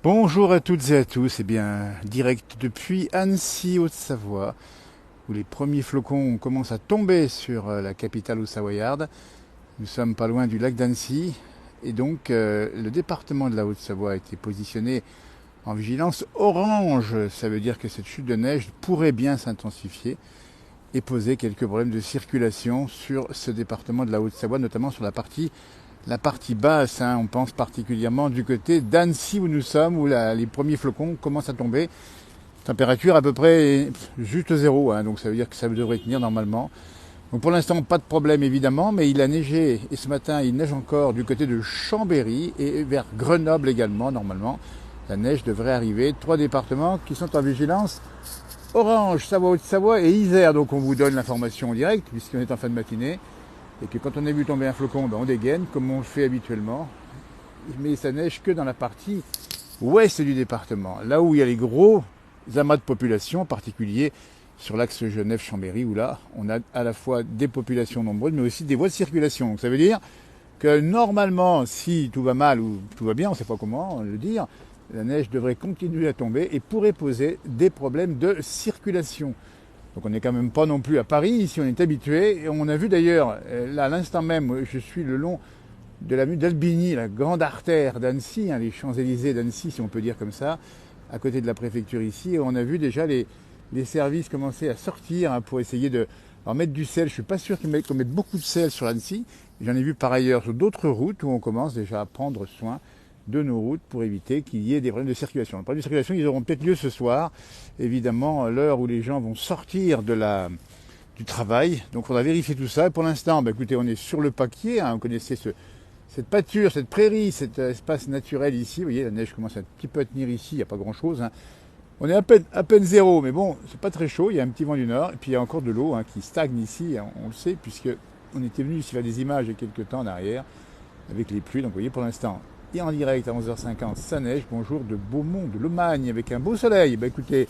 Bonjour à toutes et à tous, direct depuis Annecy, Haute-Savoie, où les premiers flocons commencent à tomber sur la capitale haut-savoyarde. Nous sommes pas loin du lac d'Annecy, et donc le département de la Haute-Savoie a été positionné en vigilance orange. Ça veut dire que cette chute de neige pourrait bien s'intensifier et poser quelques problèmes de circulation sur ce département de la Haute-Savoie, notamment sur la partie basse, on pense particulièrement du côté d'Annecy où nous sommes, où les premiers flocons commencent à tomber. Température à peu près juste zéro, donc ça veut dire que ça devrait tenir normalement. Donc pour l'instant, pas de problème évidemment, mais il a neigé, et ce matin il neige encore du côté de Chambéry et vers Grenoble également, normalement. La neige devrait arriver. 3 départements qui sont en vigilance orange, Savoie, Haute-Savoie et Isère. Donc on vous donne l'information en direct, puisqu'on est en fin de matinée. Et que quand on a vu tomber un flocon, on dégaine, comme on le fait habituellement. Mais ça neige que dans la partie ouest du département, là où il y a les gros amas de population, en particulier sur l'axe Genève-Chambéry, où là, on a à la fois des populations nombreuses, mais aussi des voies de circulation. Donc ça veut dire que normalement, si tout va mal ou tout va bien, on ne sait pas comment le dire, la neige devrait continuer à tomber et pourrait poser des problèmes de circulation. Donc on n'est quand même pas non plus à Paris, ici on est habitué. Et on a vu d'ailleurs, là à l'instant même, je suis le long de l'avenue d'Albigny, la grande artère d'Annecy, les Champs-Élysées d'Annecy si on peut dire comme ça, à côté de la préfecture ici. Et on a vu déjà les services commencer à sortir pour essayer de mettre du sel. Je suis pas sûr qu'on mette beaucoup de sel sur Annecy. J'en ai vu par ailleurs sur d'autres routes où on commence déjà à prendre soin de nos routes pour éviter qu'il y ait des problèmes de circulation. Les problèmes de circulation, ils auront peut-être lieu ce soir, évidemment, l'heure où les gens vont sortir du travail. Donc on va vérifier tout ça. Et pour l'instant, écoutez, on est sur le Paquier, vous connaissez cette pâture, cette prairie, cet espace naturel ici. Vous voyez, la neige commence un petit peu à tenir ici, il n'y a pas grand-chose. On est à peine zéro, mais bon, c'est pas très chaud, il y a un petit vent du nord, et puis il y a encore de l'eau qui stagne ici, on le sait, puisque on était venu ici faire des images il y a quelques temps en arrière, avec les pluies. Donc vous voyez, pour l'instant, et en direct à 11h50, ça neige. Bonjour de Beaumont, de Lomagne, avec un beau soleil. Écoutez,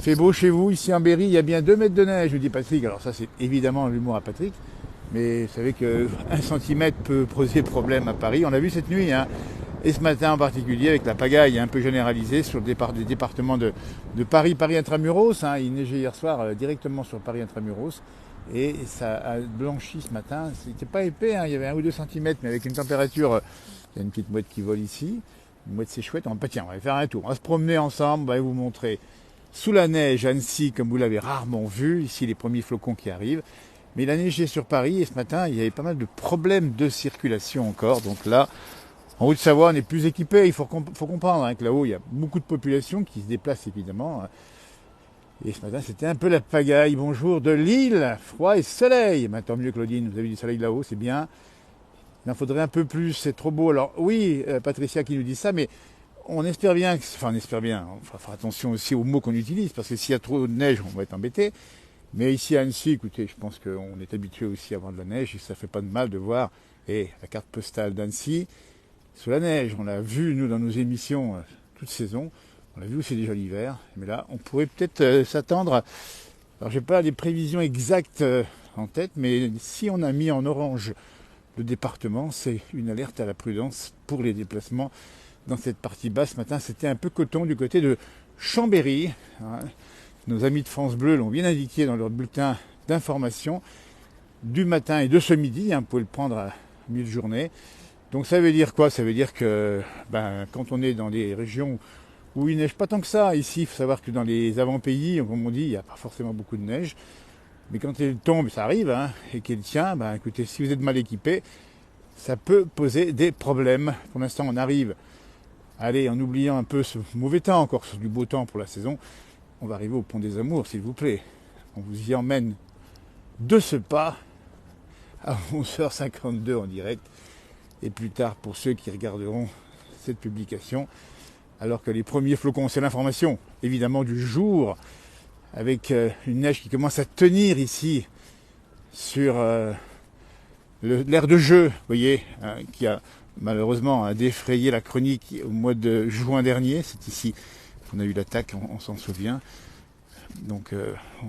fait beau chez vous, ici en Berry, il y a bien 2 mètres de neige, je vous dis Patrick. Alors ça, c'est évidemment l'humour à Patrick. Mais vous savez que 1 centimètre peut poser problème à Paris. On l'a vu cette nuit, et ce matin en particulier, avec la pagaille un peu généralisée sur le départ des départements de Paris, Paris Intramuros. Il neigeait hier soir directement sur Paris Intramuros. Et ça a blanchi ce matin. C'était pas épais, il y avait 1 ou 2 centimètres, mais avec une température. Il y a une petite mouette qui vole ici. Une mouette, c'est chouette. On va faire un tour. On va se promener ensemble. On va vous montrer sous la neige Annecy, comme vous l'avez rarement vu. Ici, les premiers flocons qui arrivent. Mais il a neigé sur Paris et ce matin, il y avait pas mal de problèmes de circulation encore. Donc là, en Haute-Savoie, on est plus équipé. Il faut comprendre que là-haut, il y a beaucoup de population qui se déplacent évidemment. Et ce matin, c'était un peu la pagaille. Bonjour de Lille, froid et soleil. Tant mieux, Claudine, vous avez du soleil là-haut, c'est bien. Il en faudrait un peu plus, c'est trop beau. Alors oui, Patricia qui nous dit ça, mais on espère bien, on va faire attention aussi aux mots qu'on utilise, parce que s'il y a trop de neige, on va être embêté. Mais ici à Annecy, écoutez, je pense qu'on est habitué aussi à avoir de la neige, et ça fait pas de mal de voir la carte postale d'Annecy sous la neige. On l'a vu, nous, dans nos émissions, toute saison. On l'a vu aussi déjà l'hiver. Mais là, on pourrait peut-être s'attendre. Alors, j'ai pas les prévisions exactes en tête, mais si on a mis en orange le département, c'est une alerte à la prudence pour les déplacements dans cette partie basse. Ce matin, c'était un peu coton du côté de Chambéry. Nos amis de France Bleu l'ont bien indiqué dans leur bulletin d'information du matin et de ce midi. Vous pouvez le prendre à milieu de journée. Donc ça veut dire quoi? Ça veut dire que quand on est dans des régions où il neige pas tant que ça, ici, il faut savoir que dans les avant-pays, comme on dit, il n'y a pas forcément beaucoup de neige. Mais quand elle tombe, ça arrive, et qu'elle tient, écoutez, si vous êtes mal équipé, ça peut poser des problèmes. Pour l'instant, on arrive à aller en oubliant un peu ce mauvais temps, encore sur du beau temps pour la saison. On va arriver au Pont des Amours, s'il vous plaît. On vous y emmène de ce pas à 11h52 en direct. Et plus tard, pour ceux qui regarderont cette publication, alors que les premiers flocons, c'est l'information, évidemment, du jour, avec une neige qui commence à tenir ici sur l'aire de jeu, vous voyez, qui a malheureusement défrayé la chronique au mois de juin dernier. C'est ici qu'on a eu l'attaque, on s'en souvient. Donc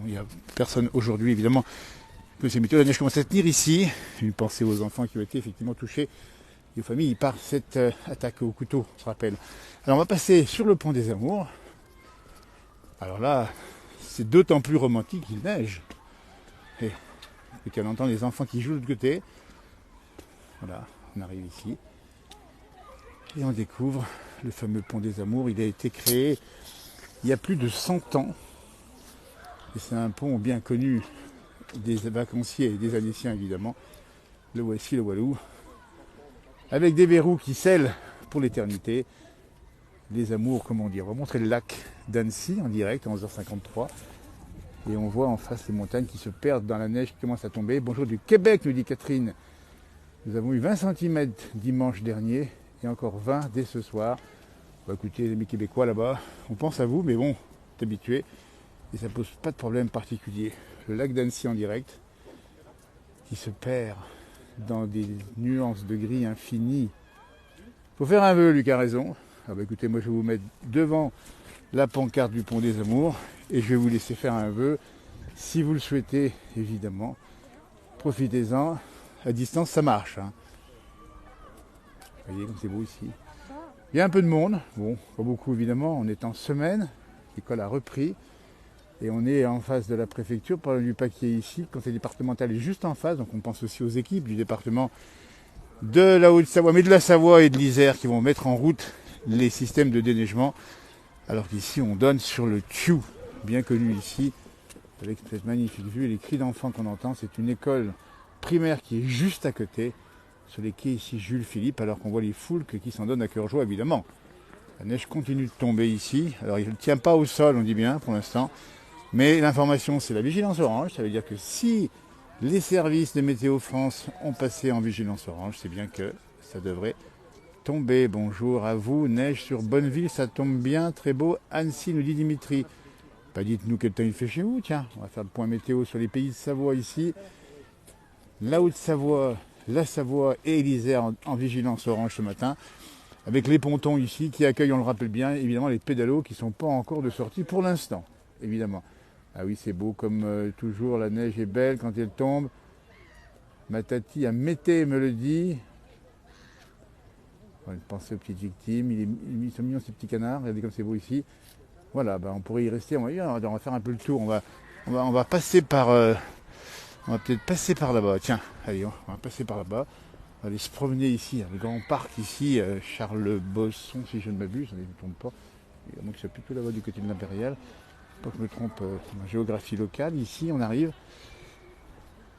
il n'y a personne aujourd'hui, évidemment, que ces météos. La neige commence à tenir ici. Une pensée aux enfants qui ont été effectivement touchés et aux familles par cette attaque au couteau, on se rappelle. Alors on va passer sur le pont des Amours. Alors là, c'est d'autant plus romantique qu'il neige. Et écoutez, on entend les enfants qui jouent de l'autre côté. Voilà, on arrive ici. Et on découvre le fameux pont des Amours. Il a été créé il y a plus de 100 ans. Et c'est un pont bien connu des vacanciers et des Annéciens évidemment. Le voici, le Walou. Avec des verrous qui scellent pour l'éternité. Les Amours, comment dire. On va montrer le lac d'Annecy en direct à 11h53. Et on voit en face les montagnes qui se perdent dans la neige qui commence à tomber. Bonjour du Québec, nous dit Catherine. Nous avons eu 20 cm dimanche dernier et encore 20 dès ce soir. Bah, écoutez, les amis québécois là-bas, on pense à vous, mais bon, c'est habitué. Et ça pose pas de problème particulier. Le lac d'Annecy en direct, qui se perd dans des nuances de gris infinies. Faut faire un vœu, Luc a raison. Ah bah écoutez, moi je vais vous mettre devant la pancarte du pont des Amours et je vais vous laisser faire un vœu. Si vous le souhaitez, évidemment, profitez-en. À distance, ça marche. Hein. Vous voyez comme c'est beau ici. Il y a un peu de monde, bon, pas beaucoup évidemment, on est en semaine, l'école a repris et on est en face de la préfecture, par du paquet ici, le conseil départemental est juste en face, donc on pense aussi aux équipes du département de la Haute-Savoie, mais de la Savoie et de l'Isère qui vont mettre en route les systèmes de déneigement, alors qu'ici on donne sur le Thiou, bien connu ici, avec cette magnifique vue et les cris d'enfants qu'on entend, c'est une école primaire qui est juste à côté, sur les quais ici Jules Philippe, alors qu'on voit les foules qui s'en donnent à cœur joie évidemment. La neige continue de tomber ici, alors il ne tient pas au sol on dit bien pour l'instant, mais l'information c'est la vigilance orange, ça veut dire que si les services de Météo France ont passé en vigilance orange, c'est bien que ça devrait tomber. Bonjour à vous, neige sur Bonneville, ça tombe bien, très beau. Annecy nous dit Dimitri. Bah dites-nous quel temps il fait chez vous, tiens, on va faire le point météo sur les pays de Savoie ici. La Haute-Savoie, la Savoie et l'Isère en vigilance orange ce matin, avec les pontons ici qui accueillent, on le rappelle bien, évidemment les pédalos qui ne sont pas encore de sortie pour l'instant, évidemment. Ah oui, c'est beau comme toujours, la neige est belle quand elle tombe. Ma tati à Mété me le dit. On va penser aux petites victimes, ils sont mignons ces petits canards, regardez comme c'est beau ici. Voilà, on pourrait y rester, on va faire un peu le tour, on va passer par... on va peut-être passer par là-bas. Tiens, allez, on va passer par là-bas. On va aller se promener ici, le grand parc ici, Charles Bosson, si je ne m'abuse, je ne me trompe pas. Il manque ça plutôt là-bas du côté de l'Impérial. Pas que je me trompe en géographie locale. Ici, on arrive.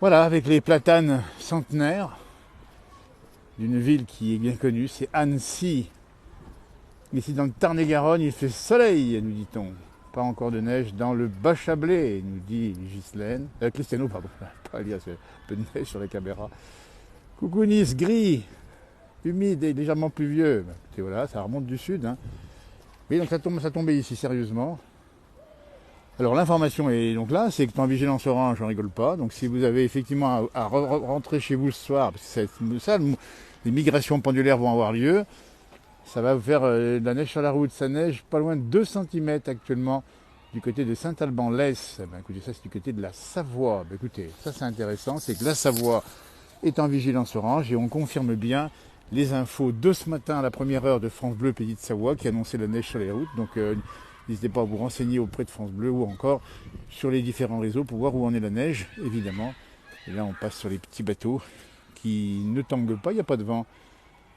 Voilà, avec les platanes centenaires d'une ville qui est bien connue, c'est Annecy. Ici, dans le Tarn-et-Garonne, il fait soleil, nous dit-on. Pas encore de neige dans le Bas-Chablais, nous dit Ghislaine. Cristiano, pardon. Pas Elias, un peu de neige sur la caméra. Coucou Nice, gris, humide et légèrement pluvieux. Et voilà, ça remonte du sud. Hein. Mais donc ça tombe ici, sérieusement. Alors l'information est donc là, c'est que en vigilance orange, on rigole pas. Donc si vous avez effectivement à rentrer chez vous ce soir, parce que ça, les migrations pendulaires vont avoir lieu, ça va vous faire de la neige sur la route. Ça neige pas loin de 2 cm actuellement du côté de Saint-Alban-l'Ès. Écoutez, ça c'est du côté de la Savoie. Écoutez, ça c'est intéressant, c'est que la Savoie est en vigilance orange et on confirme bien les infos de ce matin à la première heure de France Bleu Pays de Savoie qui annonçait la neige sur les routes. Donc n'hésitez pas à vous renseigner auprès de France Bleu ou encore sur les différents réseaux pour voir où en est la neige, évidemment. Et là on passe sur les petits bateaux qui ne tanguent pas, il n'y a pas de vent,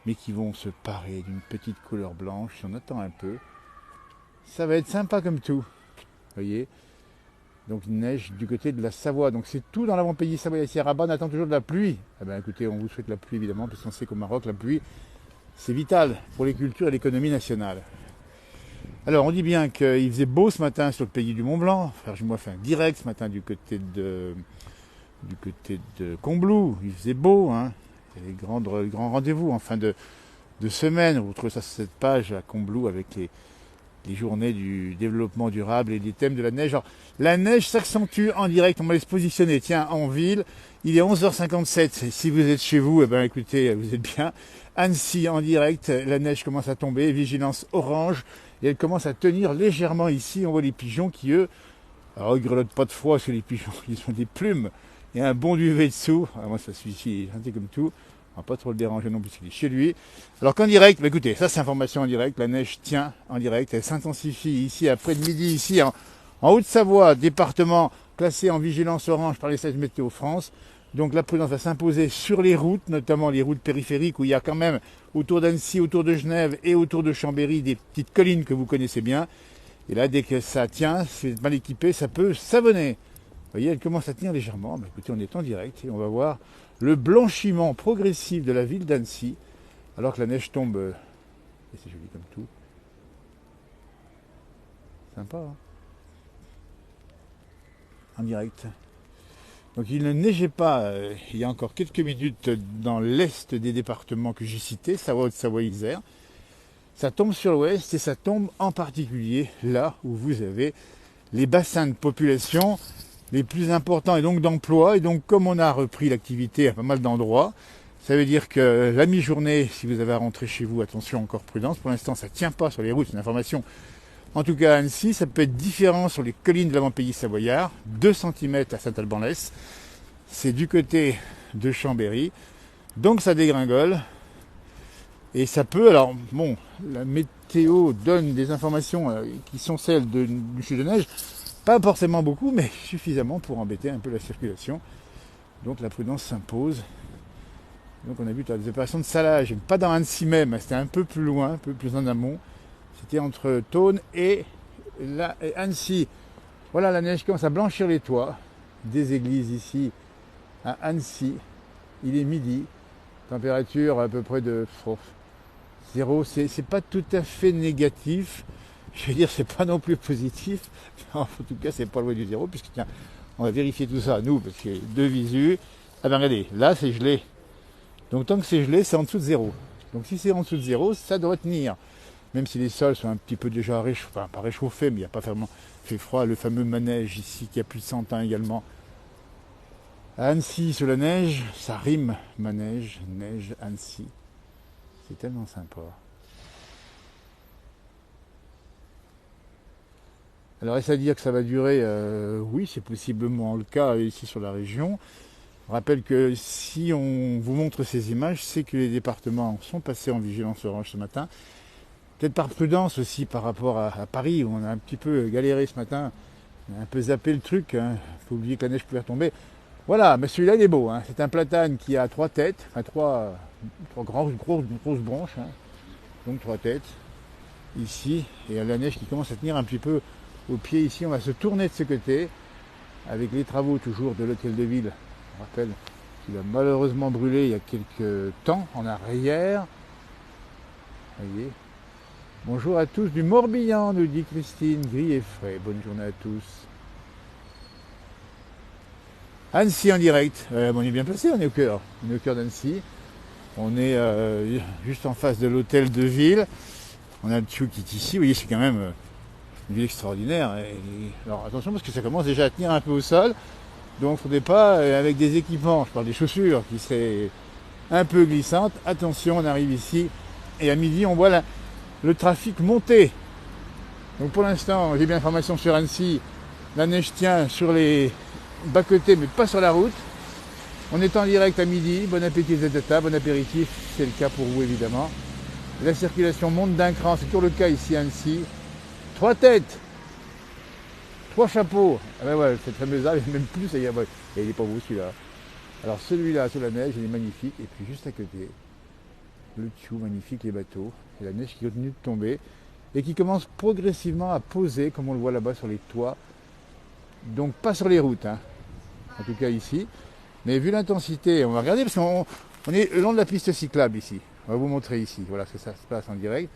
mais qui vont se parer d'une petite couleur blanche. Si on attend un peu, ça va être sympa comme tout. Vous voyez, donc il neige du côté de la Savoie. Donc c'est tout dans l'avant-pays Savoie. Ici à Rabat, on attend toujours de la pluie. Eh bien écoutez, on vous souhaite la pluie évidemment, parce qu'on sait qu'au Maroc, la pluie, c'est vital pour les cultures et l'économie nationale. Alors on dit bien qu'il faisait beau ce matin sur le pays du Mont-Blanc. Frère Jumeau fait un direct ce matin du côté de Combloux. Il faisait beau, hein. Il y a les grands rendez-vous en fin de semaine. Vous trouvez ça sur cette page à Combloux avec les journées du développement durable et les thèmes de la neige. Alors, la neige s'accentue en direct, on va aller se positionner, tiens, en ville, il est 11h57, si vous êtes chez vous, écoutez, vous êtes bien. Annecy en direct, la neige commence à tomber, vigilance orange, et elle commence à tenir légèrement ici, on voit les pigeons qui, eux, alors ils grelottent pas de froid, parce que les pigeons, ils ont des plumes, et un bon duvet dessous, moi ça suffit, gentil comme tout, va pas trop le déranger non plus, il est chez lui. Alors qu'en direct, bah écoutez, ça c'est information en direct, la neige tient en direct, elle s'intensifie ici après de midi, ici en Haute-Savoie, département classé en vigilance orange par les services météo France. Donc la prudence va s'imposer sur les routes, notamment les routes périphériques où il y a quand même autour d'Annecy, autour de Genève et autour de Chambéry des petites collines que vous connaissez bien. Et là, dès que ça tient, si vous êtes mal équipé, ça peut savonner. Vous voyez, elle commence à tenir légèrement. Bah, écoutez, on est en direct et on va voir le blanchiment progressif de la ville d'Annecy, alors que la neige tombe. Et c'est joli comme tout. Sympa, hein, en direct. Donc il ne neigeait pas il y a encore quelques minutes dans l'est des départements que j'ai cités, Savoie, Haute-Savoie, Isère. Ça tombe sur l'ouest et ça tombe en particulier là où vous avez les bassins de population les plus importants et donc d'emploi. Et donc comme on a repris l'activité à pas mal d'endroits, ça veut dire que la mi-journée, si vous avez à rentrer chez vous, attention, encore prudence. Pour l'instant, ça ne tient pas sur les routes, c'est une information. En tout cas à Annecy, ça peut être différent sur les collines de l'avant-pays savoyard, 2 cm à Saint-Alban-l'Est. C'est du côté de Chambéry. Donc ça dégringole. Et ça peut, alors bon, la météo donne des informations qui sont celles d'une chute de neige, pas forcément beaucoup, mais suffisamment pour embêter un peu la circulation. Donc la prudence s'impose. Donc on a vu des opérations de salage, pas dans Annecy même, c'était un peu plus loin, un peu plus en amont. C'était entre Thônes et Annecy. Voilà, la neige commence à blanchir les toits des églises ici à Annecy. Il est midi, température à peu près de 0, c'est pas tout à fait négatif. Je veux dire, c'est pas non plus positif. En tout cas, c'est pas loin du 0, puisque tiens, on va vérifier tout ça, nous, parce que deux visu. Ah ben regardez, là c'est gelé. Donc tant que c'est gelé, c'est en dessous de 0. Donc si c'est en dessous de 0, ça doit tenir. Même si les sols sont un petit peu déjà réchauffés, enfin pas réchauffés, mais il n'y a pas vraiment fait froid. Le fameux manège ici, qui a plus de 100 ans également. À Annecy, sur la neige, ça rime, manège, neige, Annecy. C'est tellement sympa. Alors est-ce à dire que ça va durer oui, c'est possiblement le cas ici sur la région. Je rappelle que si on vous montre ces images, c'est que les départements sont passés en vigilance orange ce matin. Peut-être par prudence aussi par rapport à Paris, où on a un petit peu galéré ce matin. On a un peu zappé le truc, hein. Faut oublier que la neige pouvait retomber. Voilà, mais celui-là il est beau, hein. C'est un platane qui a 3 têtes, enfin 3 grosses branches, hein. Donc 3 têtes, ici, et la neige qui commence à tenir un petit peu au pied ici. On va se tourner de ce côté, avec les travaux toujours de l'hôtel de ville, je rappelle qu'il a malheureusement brûlé il y a quelques temps en arrière. Voyez. Bonjour à tous du Morbihan, nous dit Christine, gris et frais. Bonne journée à tous. Annecy en direct. On est bien placé, on est au cœur. On est au cœur d'Annecy. On est juste en face de l'hôtel de ville. On a le Tchou qui est ici. Vous voyez, c'est quand même une ville extraordinaire. Alors attention parce que ça commence déjà à tenir un peu au sol. Donc il ne faudrait pas, avec des équipements, je parle des chaussures qui seraient un peu glissantes. Attention, on arrive ici. Et à midi, on voit le trafic monter. Donc pour l'instant, j'ai bien l'information sur Annecy. La neige tient sur les bas-côtés, mais pas sur la route. On est en direct à midi. Bon appétit les tata, bon apéritif, c'est le cas pour vous évidemment. La circulation monte d'un cran, c'est toujours le cas ici à Annecy. 3 têtes, 3 chapeaux. Ah ben ouais, cette fameuse arbre, il y a même plus, et il n'est pas beau celui-là. Alors celui-là sur la neige, il est magnifique. Et puis juste à côté, le Tchou, magnifique, les bateaux. Et la neige qui continue de tomber et qui commence progressivement à poser, comme on le voit là-bas sur les toits. Donc pas sur les routes, hein. En tout cas ici. Mais vu l'intensité, on va regarder parce qu'on est le long de la piste cyclable ici. On va vous montrer ici. Voilà, que ça se passe en direct.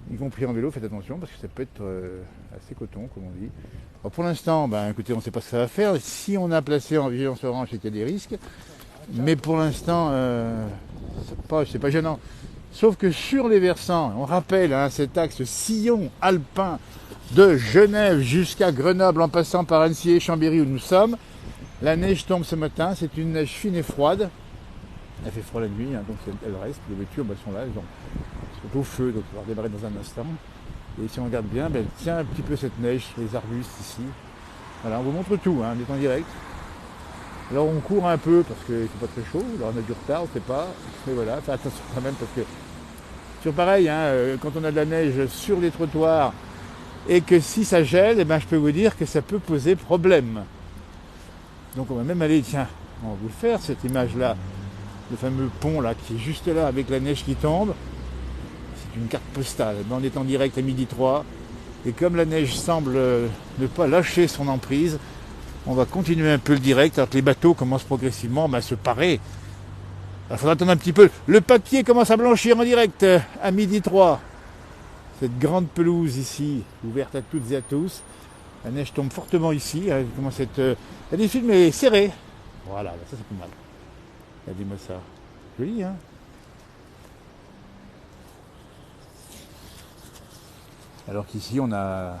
Y compris en vélo, faites attention parce que ça peut être assez coton, comme on dit. Alors pour l'instant, écoutez, on ne sait pas ce que ça va faire. Si on a placé en vigilance orange, c'est qu'il y a des risques. Mais pour l'instant, c'est pas gênant. Sauf que sur les versants, on rappelle cet axe sillon alpin de Genève jusqu'à Grenoble en passant par Annecy et Chambéry où nous sommes. La neige tombe ce matin, c'est une neige fine et froide. Elle fait froid la nuit, donc elle reste. Les voitures sont là, elles sont au feu, donc on va redémarrer dans un instant. Et si on regarde bien, elle tient un petit peu cette neige sur les arbustes ici. Voilà, on vous montre tout, on est en direct. Alors on court un peu parce qu'il ne fait pas très chaud, alors on a du retard, on ne sait pas. Mais voilà, fais attention quand même parce que sur pareil, hein, quand on a de la neige sur les trottoirs et que si ça gèle, eh ben, je peux vous dire que ça peut poser problème. Donc on va même aller, tiens, on va vous le faire cette image-là, le fameux pont là qui est juste là avec la neige qui tombe. C'est une carte postale. On est en direct à 12h03 et comme la neige semble ne pas lâcher son emprise, on va continuer un peu le direct alors que les bateaux commencent progressivement à se parer. Il faudra attendre un petit peu. Le papier commence à blanchir en direct à 12h03. Cette grande pelouse ici, ouverte à toutes et à tous. La neige tombe fortement ici. Elle commence à être. Elle est filmée, mais serrée. Voilà, ça c'est pas mal. Regardez-moi ça. Joli, hein? Alors qu'ici, on a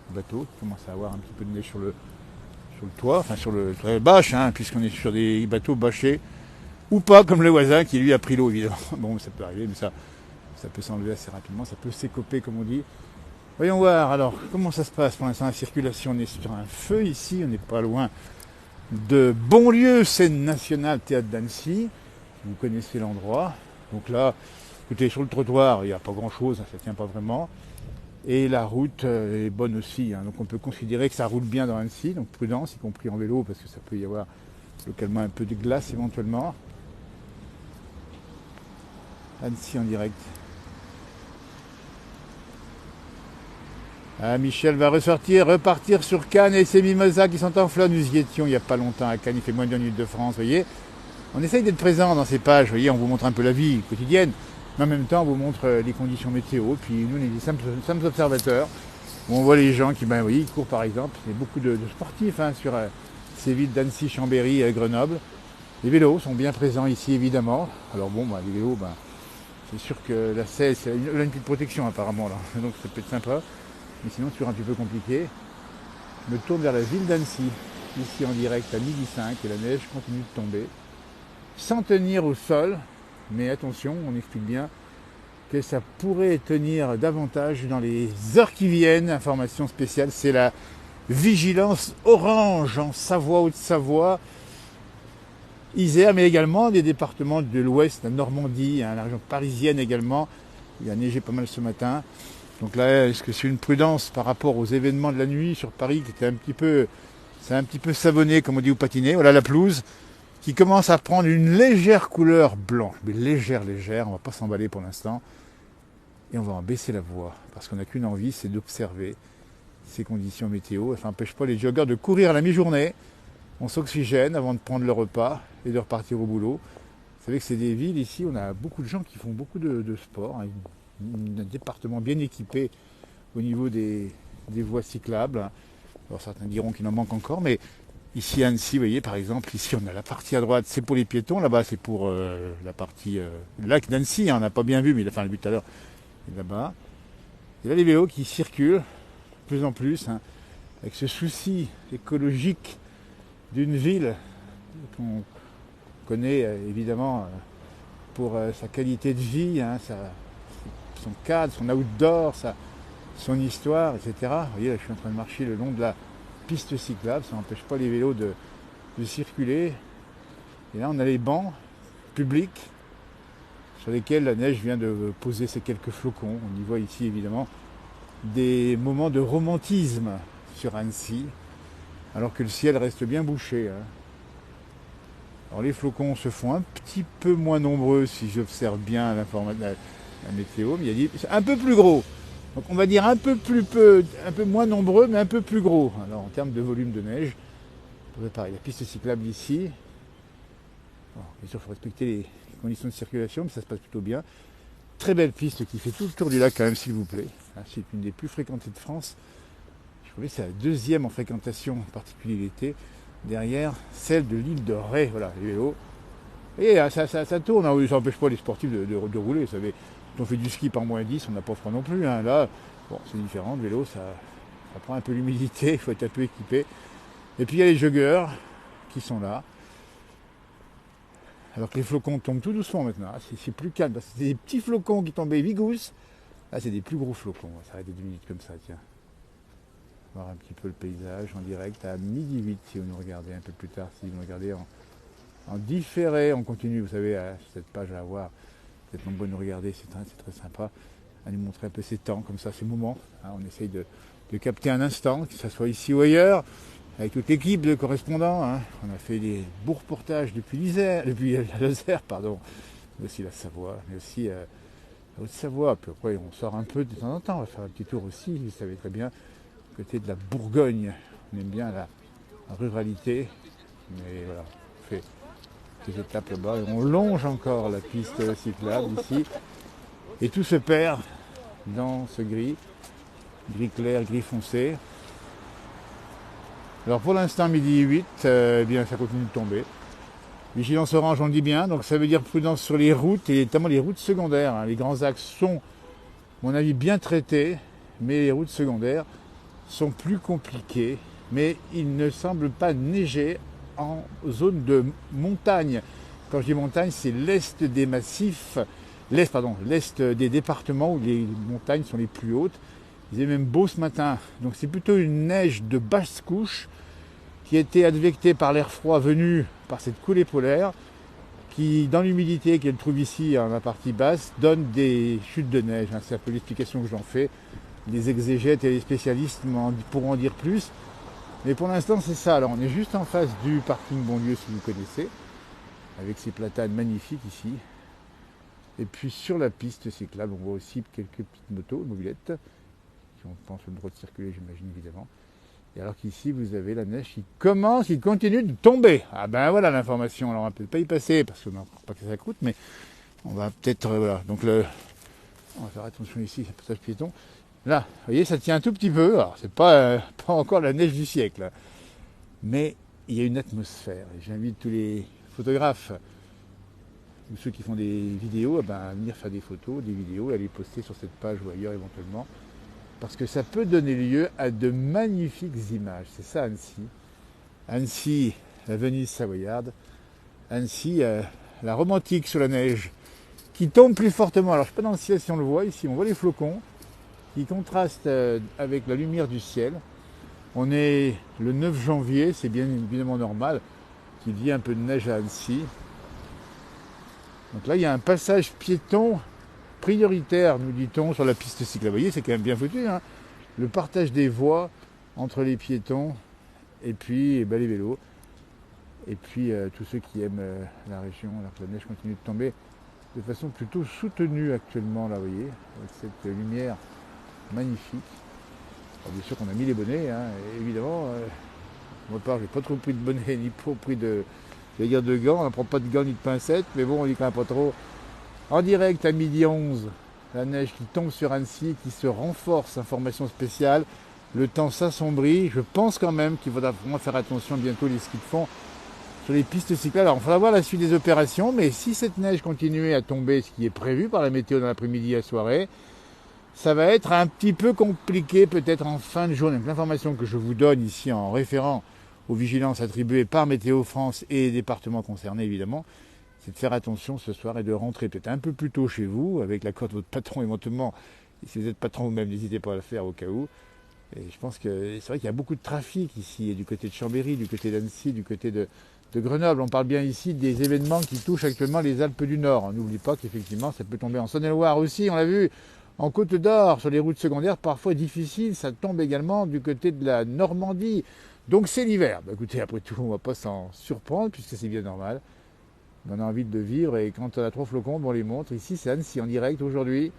le bateau qui commence à avoir un petit peu de neige sur le toit, enfin sur la bâche, hein, puisqu'on est sur des bateaux bâchés. Ou pas, comme le voisin qui lui a pris l'eau, évidemment. Bon, ça peut arriver, mais ça peut s'enlever assez rapidement, ça peut s'écoper, comme on dit. Voyons voir, alors, comment ça se passe pour l'instant, la circulation? On est sur un feu ici, on n'est pas loin de Bonlieu, scène nationale, théâtre d'Annecy. Vous connaissez l'endroit. Donc là, écoutez, sur le trottoir, il n'y a pas grand-chose, ça ne tient pas vraiment. Et la route est bonne aussi, hein. Donc on peut considérer que ça roule bien dans Annecy, donc prudence, y compris en vélo, parce que ça peut y avoir localement un peu de glace éventuellement. Annecy en direct. Ah, Michel va repartir sur Cannes et ses mimosas qui sont en fleurs. Nous y étions il n'y a pas longtemps à Cannes, il fait moins d'une minute de France, vous voyez. On essaye d'être présent dans ces pages, vous voyez, on vous montre un peu la vie quotidienne, mais en même temps on vous montre les conditions météo, puis nous on est des simples observateurs, où on voit les gens qui, ben oui, ils courent par exemple, il y a beaucoup de sportifs hein, sur ces villes d'Annecy, Chambéry et Grenoble. Les vélos sont bien présents ici évidemment, alors bon, ben, les vélos, ben, c'est sûr que la selle, c'est une petite protection apparemment là, donc ça peut être sympa. Mais sinon, c'est toujours un petit peu compliqué. Je me tourne vers la ville d'Annecy, ici en direct à 12h05, et la neige continue de tomber, sans tenir au sol, mais attention, on explique bien que ça pourrait tenir davantage dans les heures qui viennent. Information spéciale, c'est la vigilance orange en Savoie, Haute-Savoie, Isère, mais également des départements de l'ouest, la Normandie, hein, la région parisienne également. Il a neigé pas mal ce matin. Donc là, est-ce que c'est une prudence par rapport aux événements de la nuit sur Paris qui était un petit peu savonné, comme on dit, ou patiné. Voilà la pelouse qui commence à prendre une légère couleur blanche, mais légère, on va pas s'emballer pour l'instant. Et on va en baisser la voix, parce qu'on n'a qu'une envie, c'est d'observer ces conditions météo. Ça n'empêche pas les joggeurs de courir à la mi-journée. On s'oxygène avant de prendre le repas et de repartir au boulot. Vous savez que c'est des villes ici, on a beaucoup de gens qui font beaucoup de sport, hein. Un département bien équipé au niveau des voies cyclables. Alors certains diront qu'il en manque encore, mais ici à Annecy, vous voyez par exemple, ici on a la partie à droite, c'est pour les piétons, là-bas c'est pour la partie lac d'Annecy, hein, on n'a pas bien vu, mais il a fait un but tout à l'heure, là-bas. Et là les vélos qui circulent de plus en plus, hein, avec ce souci écologique d'une ville qu'on connaît évidemment pour sa qualité de vie, hein, son cadre, son outdoor, son histoire, etc. Vous voyez, là, je suis en train de marcher le long de la piste cyclable, ça n'empêche pas les vélos de circuler. Et là, on a les bancs publics sur lesquels la neige vient de poser ses quelques flocons. On y voit ici, évidemment, des moments de romantisme sur Annecy, alors que le ciel reste bien bouché, hein. Alors les flocons se font un petit peu moins nombreux si j'observe bien la météo, mais il y a dit un peu plus gros. Donc on va dire un peu moins nombreux, mais un peu plus gros. Alors en termes de volume de neige, pareil, la piste cyclable ici. Bon, bien sûr, il faut respecter les conditions de circulation, mais ça se passe plutôt bien. Très belle piste qui fait tout le tour du lac quand même, s'il vous plaît. C'est une des plus fréquentées de France. Je trouvais que c'est la deuxième en fréquentation, en particulier l'été, derrière celle de l'île de Ré. Voilà, les vélos. Et ça tourne, hein. Ça n'empêche pas les sportifs de rouler, vous savez. Quand on fait du ski par -10, on n'a pas froid non plus, hein. Là, bon, c'est différent, le vélo, ça prend un peu l'humidité, il faut être un peu équipé. Et puis il y a les joggeurs qui sont là. Alors que les flocons tombent tout doucement maintenant, c'est plus calme. C'est des petits flocons qui tombaient vigous. Là, c'est des plus gros flocons. On va s'arrêter 2 minutes comme ça, tiens. Voir un petit peu le paysage en direct à 12h08 si vous nous regardez un peu plus tard, si vous nous regardez en en différé, on continue, vous savez, cette page à voir, vous êtes nombreux à nous regarder, c'est très sympa, à nous montrer un peu ces temps, comme ça, ces moments. Hein, on essaye de capter un instant, que ce soit ici ou ailleurs, avec toute l'équipe de correspondants. Hein. On a fait des beaux reportages depuis la Lozère, pardon, mais aussi la Savoie, mais aussi la Haute-Savoie. Puis après, on sort un peu de temps en temps, on va faire un petit tour aussi, vous savez très bien, côté de la Bourgogne. On aime bien la ruralité, mais voilà, on fait des étapes là-bas et on longe encore la piste cyclable ici. Et tout se perd dans ce gris clair, gris foncé. Alors pour l'instant, midi 8, eh bien ça continue de tomber. Vigilance orange, on le dit bien, donc ça veut dire prudence sur les routes, et notamment les routes secondaires. Hein. Les grands axes sont, à mon avis, bien traités, mais les routes secondaires sont plus compliquées. Mais il ne semble pas neiger en zone de montagne. Quand je dis montagne, c'est l'est des massifs, l'est des départements où les montagnes sont les plus hautes. Il faisait même beau ce matin, donc c'est plutôt une neige de basse couche qui a été advectée par l'air froid venu par cette coulée polaire qui, dans l'humidité qu'elle trouve ici en la partie basse, donne des chutes de neige. C'est un peu l'explication que j'en fais. Les exégètes et les spécialistes pourront en dire plus. Mais pour l'instant, c'est ça. Alors, on est juste en face du parking Bonlieu, si vous connaissez, avec ces platanes magnifiques ici. Et puis, sur la piste cyclable, on voit aussi quelques petites motos, mobilettes, qui ont, je pense, le droit de circuler, j'imagine, évidemment. Et alors qu'ici, vous avez la neige qui continue de tomber. Ah ben voilà l'information. Alors, on ne peut pas y passer, parce qu'on n'a pas que ça coûte, mais on va peut-être... voilà. Donc, on va faire attention ici, c'est passage piéton. Là, vous voyez, ça tient un tout petit peu. Alors, c'est pas encore la neige du siècle. Hein. Mais il y a une atmosphère. Et j'invite tous les photographes, ou ceux qui font des vidéos, à venir faire des photos, des vidéos, et à les poster sur cette page ou ailleurs éventuellement. Parce que ça peut donner lieu à de magnifiques images. C'est ça Annecy. Annecy, la Venise savoyarde. Annecy, la romantique sous la neige, qui tombe plus fortement. Alors je ne sais pas dans le ciel si on le voit. Ici, on voit les flocons qui contrastent avec la lumière du ciel. On est le 9 janvier, c'est bien évidemment normal qu'il y ait un peu de neige à Annecy. Donc là, il y a un passage piéton prioritaire, nous dit-on, sur la piste cyclable. Vous voyez, c'est quand même bien foutu. Hein, le partage des voies entre les piétons et puis les vélos. Et puis tous ceux qui aiment la région, alors que la neige continue de tomber de façon plutôt soutenue actuellement, là, vous voyez, avec cette lumière magnifique. Alors, bien sûr qu'on a mis les bonnets, hein, et évidemment, moi part, j'ai pas trop pris de bonnets, ni trop pris de gants, on ne prend pas de gants ni de pincettes, mais bon, on dit quand même pas trop. En direct à midi 11, la neige qui tombe sur Annecy, qui se renforce, information spéciale, le temps s'assombrit, je pense quand même qu'il faudra vraiment faire attention bientôt les skis de fond sur les pistes cyclables. Alors il faudra voir la suite des opérations, mais si cette neige continuait à tomber, ce qui est prévu par la météo dans l'après-midi et la soirée, ça va être un petit peu compliqué peut-être en fin de journée. Donc, l'information que je vous donne ici en référant aux vigilances attribuées par Météo France et les départements concernés évidemment, c'est de faire attention ce soir et de rentrer peut-être un peu plus tôt chez vous, avec l'accord de votre patron éventuellement. Et si vous êtes patron vous-même, n'hésitez pas à le faire au cas où. Et je pense que c'est vrai qu'il y a beaucoup de trafic ici, du côté de Chambéry, du côté d'Annecy, du côté de Grenoble. On parle bien ici des événements qui touchent actuellement les Alpes du Nord. On n'oublie pas qu'effectivement ça peut tomber en Saône-et-Loire aussi, on l'a vu, en Côte d'Or, sur les routes secondaires, parfois difficiles. Ça tombe également du côté de la Normandie. Donc c'est l'hiver. Écoutez, après tout, on ne va pas s'en surprendre puisque c'est bien normal. On a envie de vivre et quand on a 3 flocons, on les montre. Ici, c'est Annecy en direct aujourd'hui,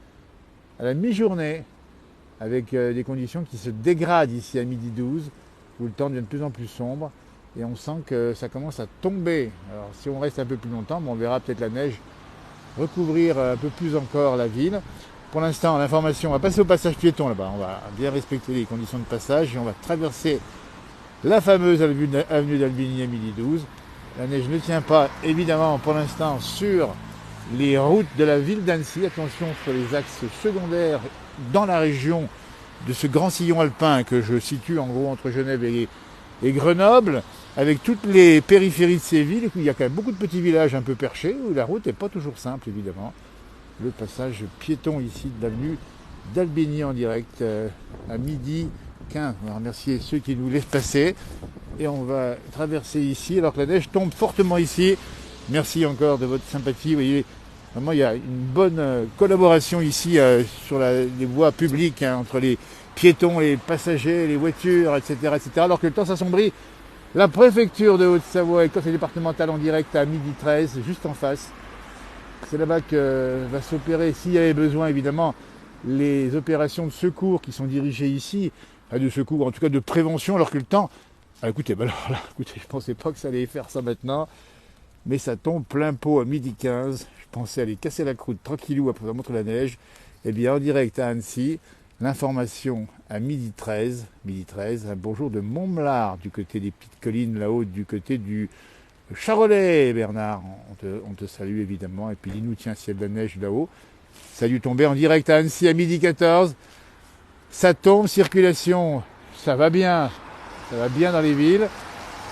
à la mi-journée, avec des conditions qui se dégradent ici à midi 12, où le temps devient de plus en plus sombre. Et on sent que ça commence à tomber. Alors si on reste un peu plus longtemps, on verra peut-être la neige recouvrir un peu plus encore la ville. Pour l'instant, l'information, on va passer au passage piéton là-bas. On va bien respecter les conditions de passage et on va traverser la fameuse avenue d'Albigny à midi 12. La neige ne tient pas, évidemment, pour l'instant, sur les routes de la ville d'Annecy. Attention sur les axes secondaires dans la région de ce grand sillon alpin que je situe en gros entre Genève et Grenoble, avec toutes les périphéries de ces villes. Il y a quand même beaucoup de petits villages un peu perchés où la route n'est pas toujours simple, évidemment. Le passage piéton ici de l'avenue d'Albigny en direct à midi 15. On va remercier ceux qui nous laissent passer. et on va traverser ici alors que la neige tombe fortement ici. Merci encore de votre sympathie. Vous voyez, vraiment il y a une bonne collaboration ici sur les voies publiques hein, entre les piétons, les passagers, les voitures, etc., etc. Alors que le temps s'assombrit. La préfecture de Haute-Savoie et le conseil départemental en direct à 12h13, juste en face. C'est là-bas que va s'opérer, s'il y avait besoin évidemment, les opérations de secours qui sont dirigées ici, de secours, en tout cas de prévention, alors que le temps... Ah, écoutez, ben alors là, écoutez, je ne pensais pas que ça allait faire ça maintenant, mais ça tombe plein pot à 12h15. Je pensais aller casser la croûte tranquillou après avoir montré la neige. Eh bien, en direct à Annecy, l'information à 12h13, un bonjour de Montmelard, du côté des petites collines là-haut, du côté du Charolais, Bernard. On te salue évidemment. Et puis dis-nous, tiens, s'il y a de la neige là-haut. Ça a dû tomber en direct à Annecy à 12h14. Ça tombe, circulation, ça va bien dans les villes.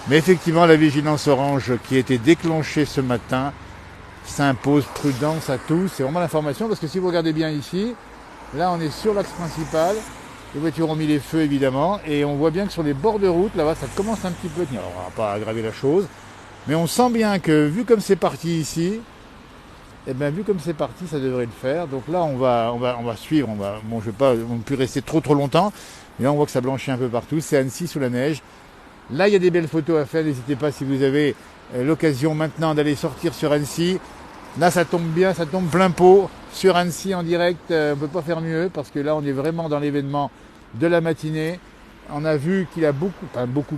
Mais effectivement, la vigilance orange qui a été déclenchée ce matin s'impose prudence à tous. C'est vraiment l'information parce que si vous regardez bien ici, là on est sur l'axe principal. Les voitures ont mis les feux évidemment et on voit bien que sur les bords de route, là-bas, ça commence un petit peu à tenir. Alors, on va pas aggraver la chose, mais on sent bien que vu comme c'est parti ici, et bien vu comme c'est parti, ça devrait le faire. Donc là, on va suivre. Bon, je vais pas non plus rester trop longtemps, mais là on voit que ça blanchit un peu partout. C'est Annecy sous la neige. Là, il y a des belles photos à faire. N'hésitez pas si vous avez l'occasion maintenant d'aller sortir sur Annecy. Là, ça tombe bien, ça tombe plein pot sur Annecy en direct. On ne peut pas faire mieux parce que là, on est vraiment dans l'événement de la matinée. On a vu qu'il a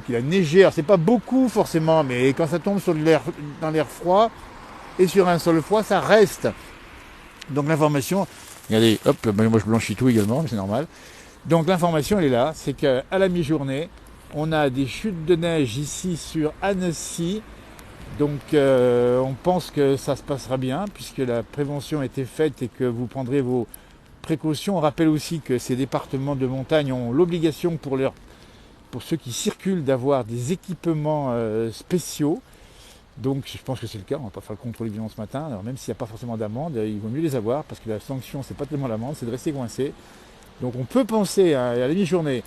qu'il a neigé. Alors, c'est pas beaucoup forcément, mais quand ça tombe dans l'air froid et sur un sol froid, ça reste. Donc l'information, regardez, hop, moi je blanchis tout également, mais c'est normal. Donc l'information, elle est là, c'est qu'à la mi-journée, on a des chutes de neige ici sur Annecy. Donc on pense que ça se passera bien puisque la prévention a été faite et que vous prendrez vos précautions. On rappelle aussi que ces départements de montagne ont l'obligation pour ceux qui circulent d'avoir des équipements spéciaux. Donc je pense que c'est le cas, on ne va pas faire le contrôle évidemment ce matin. Alors même s'il n'y a pas forcément d'amende, il vaut mieux les avoir parce que la sanction c'est pas tellement l'amende, c'est de rester coincé. Donc on peut penser à la mi-journée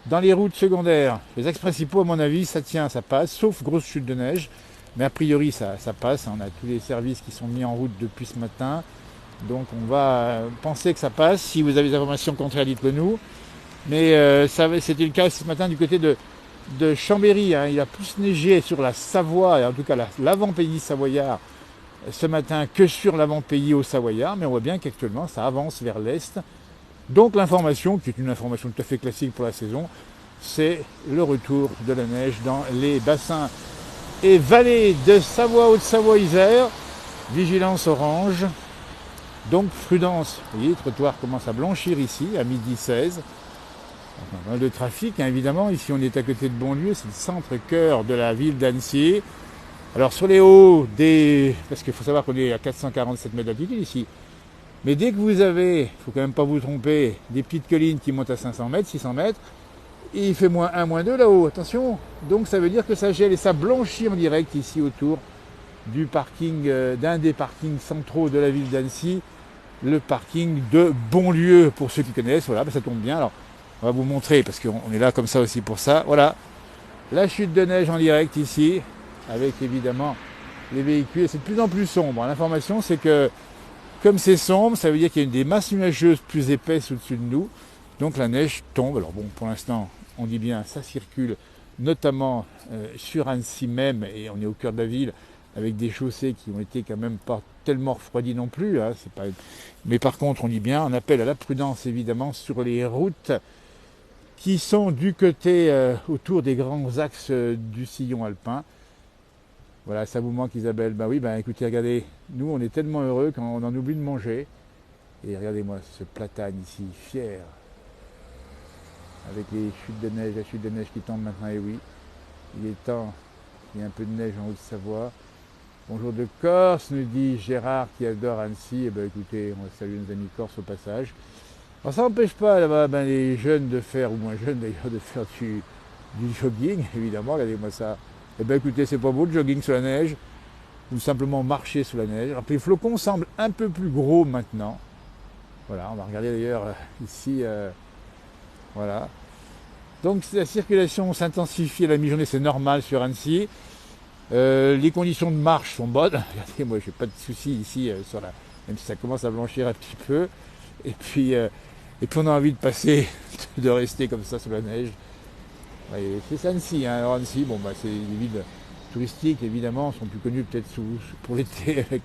dans les routes secondaires, les axes principaux à mon avis ça tient, ça passe, sauf grosse chute de neige. Mais a priori, ça passe. On a tous les services qui sont mis en route depuis ce matin. Donc, on va penser que ça passe. Si vous avez des informations contraires, dites-le nous. Mais c'était le cas ce matin du côté de Chambéry. Hein. Il a plus neigé sur la Savoie, et en tout cas l'avant-pays savoyard, ce matin que sur l'avant-pays au Savoyard. Mais on voit bien qu'actuellement, ça avance vers l'est. Donc, l'information, qui est une information tout à fait classique pour la saison, c'est le retour de la neige dans les bassins et vallée de Savoie, Haute-Savoie, Isère, vigilance orange, donc prudence. Vous voyez, le trottoir commence à blanchir ici, à 12h16. Enfin, le trafic, hein, évidemment, ici on est à côté de Bonlieu, c'est le centre-cœur de la ville d'Annecy. Alors sur les hauts parce qu'il faut savoir qu'on est à 447 mètres d'altitude ici, mais dès que vous avez, il ne faut quand même pas vous tromper, des petites collines qui montent à 500 mètres, 600 mètres, il fait -1, -2 là-haut, attention. Donc ça veut dire que ça gèle et ça blanchit en direct ici autour du parking, d'un des parkings centraux de la ville d'Annecy, le parking de Bonlieu, pour ceux qui connaissent. Voilà, ça tombe bien. Alors, on va vous montrer, parce qu'on est là comme ça aussi pour ça. Voilà, la chute de neige en direct ici, avec évidemment les véhicules. C'est de plus en plus sombre. L'information, c'est que, comme c'est sombre, ça veut dire qu'il y a des masses nuageuses plus épaisses au-dessus de nous. Donc la neige tombe. Alors bon, pour l'instant, on dit bien, ça circule notamment sur Annecy même, et on est au cœur de la ville, avec des chaussées qui ont été quand même pas tellement refroidies non plus. Hein, c'est pas... Mais par contre, on dit bien, on appelle à la prudence évidemment sur les routes qui sont du côté autour des grands axes du sillon alpin. Voilà, ça vous manque Isabelle. Ben oui, ben écoutez, regardez, nous on est tellement heureux quand on en oublie de manger. Et regardez-moi ce platane ici, fier. Avec les chutes de neige, la chute de neige qui tombe maintenant, et oui, il est temps, il y a un peu de neige en Haute-Savoie. Bonjour de Corse, nous dit Gérard qui adore Annecy. Eh bien écoutez, on va saluer nos amis corse au passage. Alors ça n'empêche pas là-bas les jeunes de faire, ou moins jeunes d'ailleurs, de faire du jogging, évidemment, regardez-moi ça. Eh bien écoutez, c'est pas beau le jogging sous la neige, ou simplement marcher sous la neige. Alors les flocons semblent un peu plus gros maintenant. Voilà, on va regarder d'ailleurs ici, voilà. Donc la circulation s'intensifie à la mi-journée, c'est normal sur Annecy. Les conditions de marche sont bonnes. Regardez, moi j'ai pas de soucis ici, même si ça commence à blanchir un petit peu. Et puis on a envie de passer, de rester comme ça sous la neige. Ouais, c'est ça Annecy. Hein. Alors Annecy, c'est des villes touristiques, évidemment, sont plus connues peut-être pour l'été avec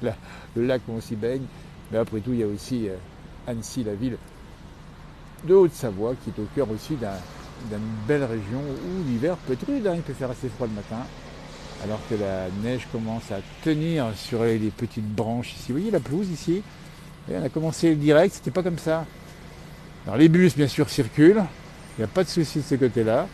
le lac où on s'y baigne. Mais après tout, il y a aussi Annecy, la ville de Haute-Savoie, qui est au cœur aussi d'une belle région où l'hiver peut être rude, hein. Il peut faire assez froid le matin, alors que la neige commence à tenir sur les petites branches ici. Vous voyez la pelouse ici? Et on a commencé le direct, c'était pas comme ça. Alors les bus, bien sûr, circulent, il n'y a pas de souci de ce côté-là.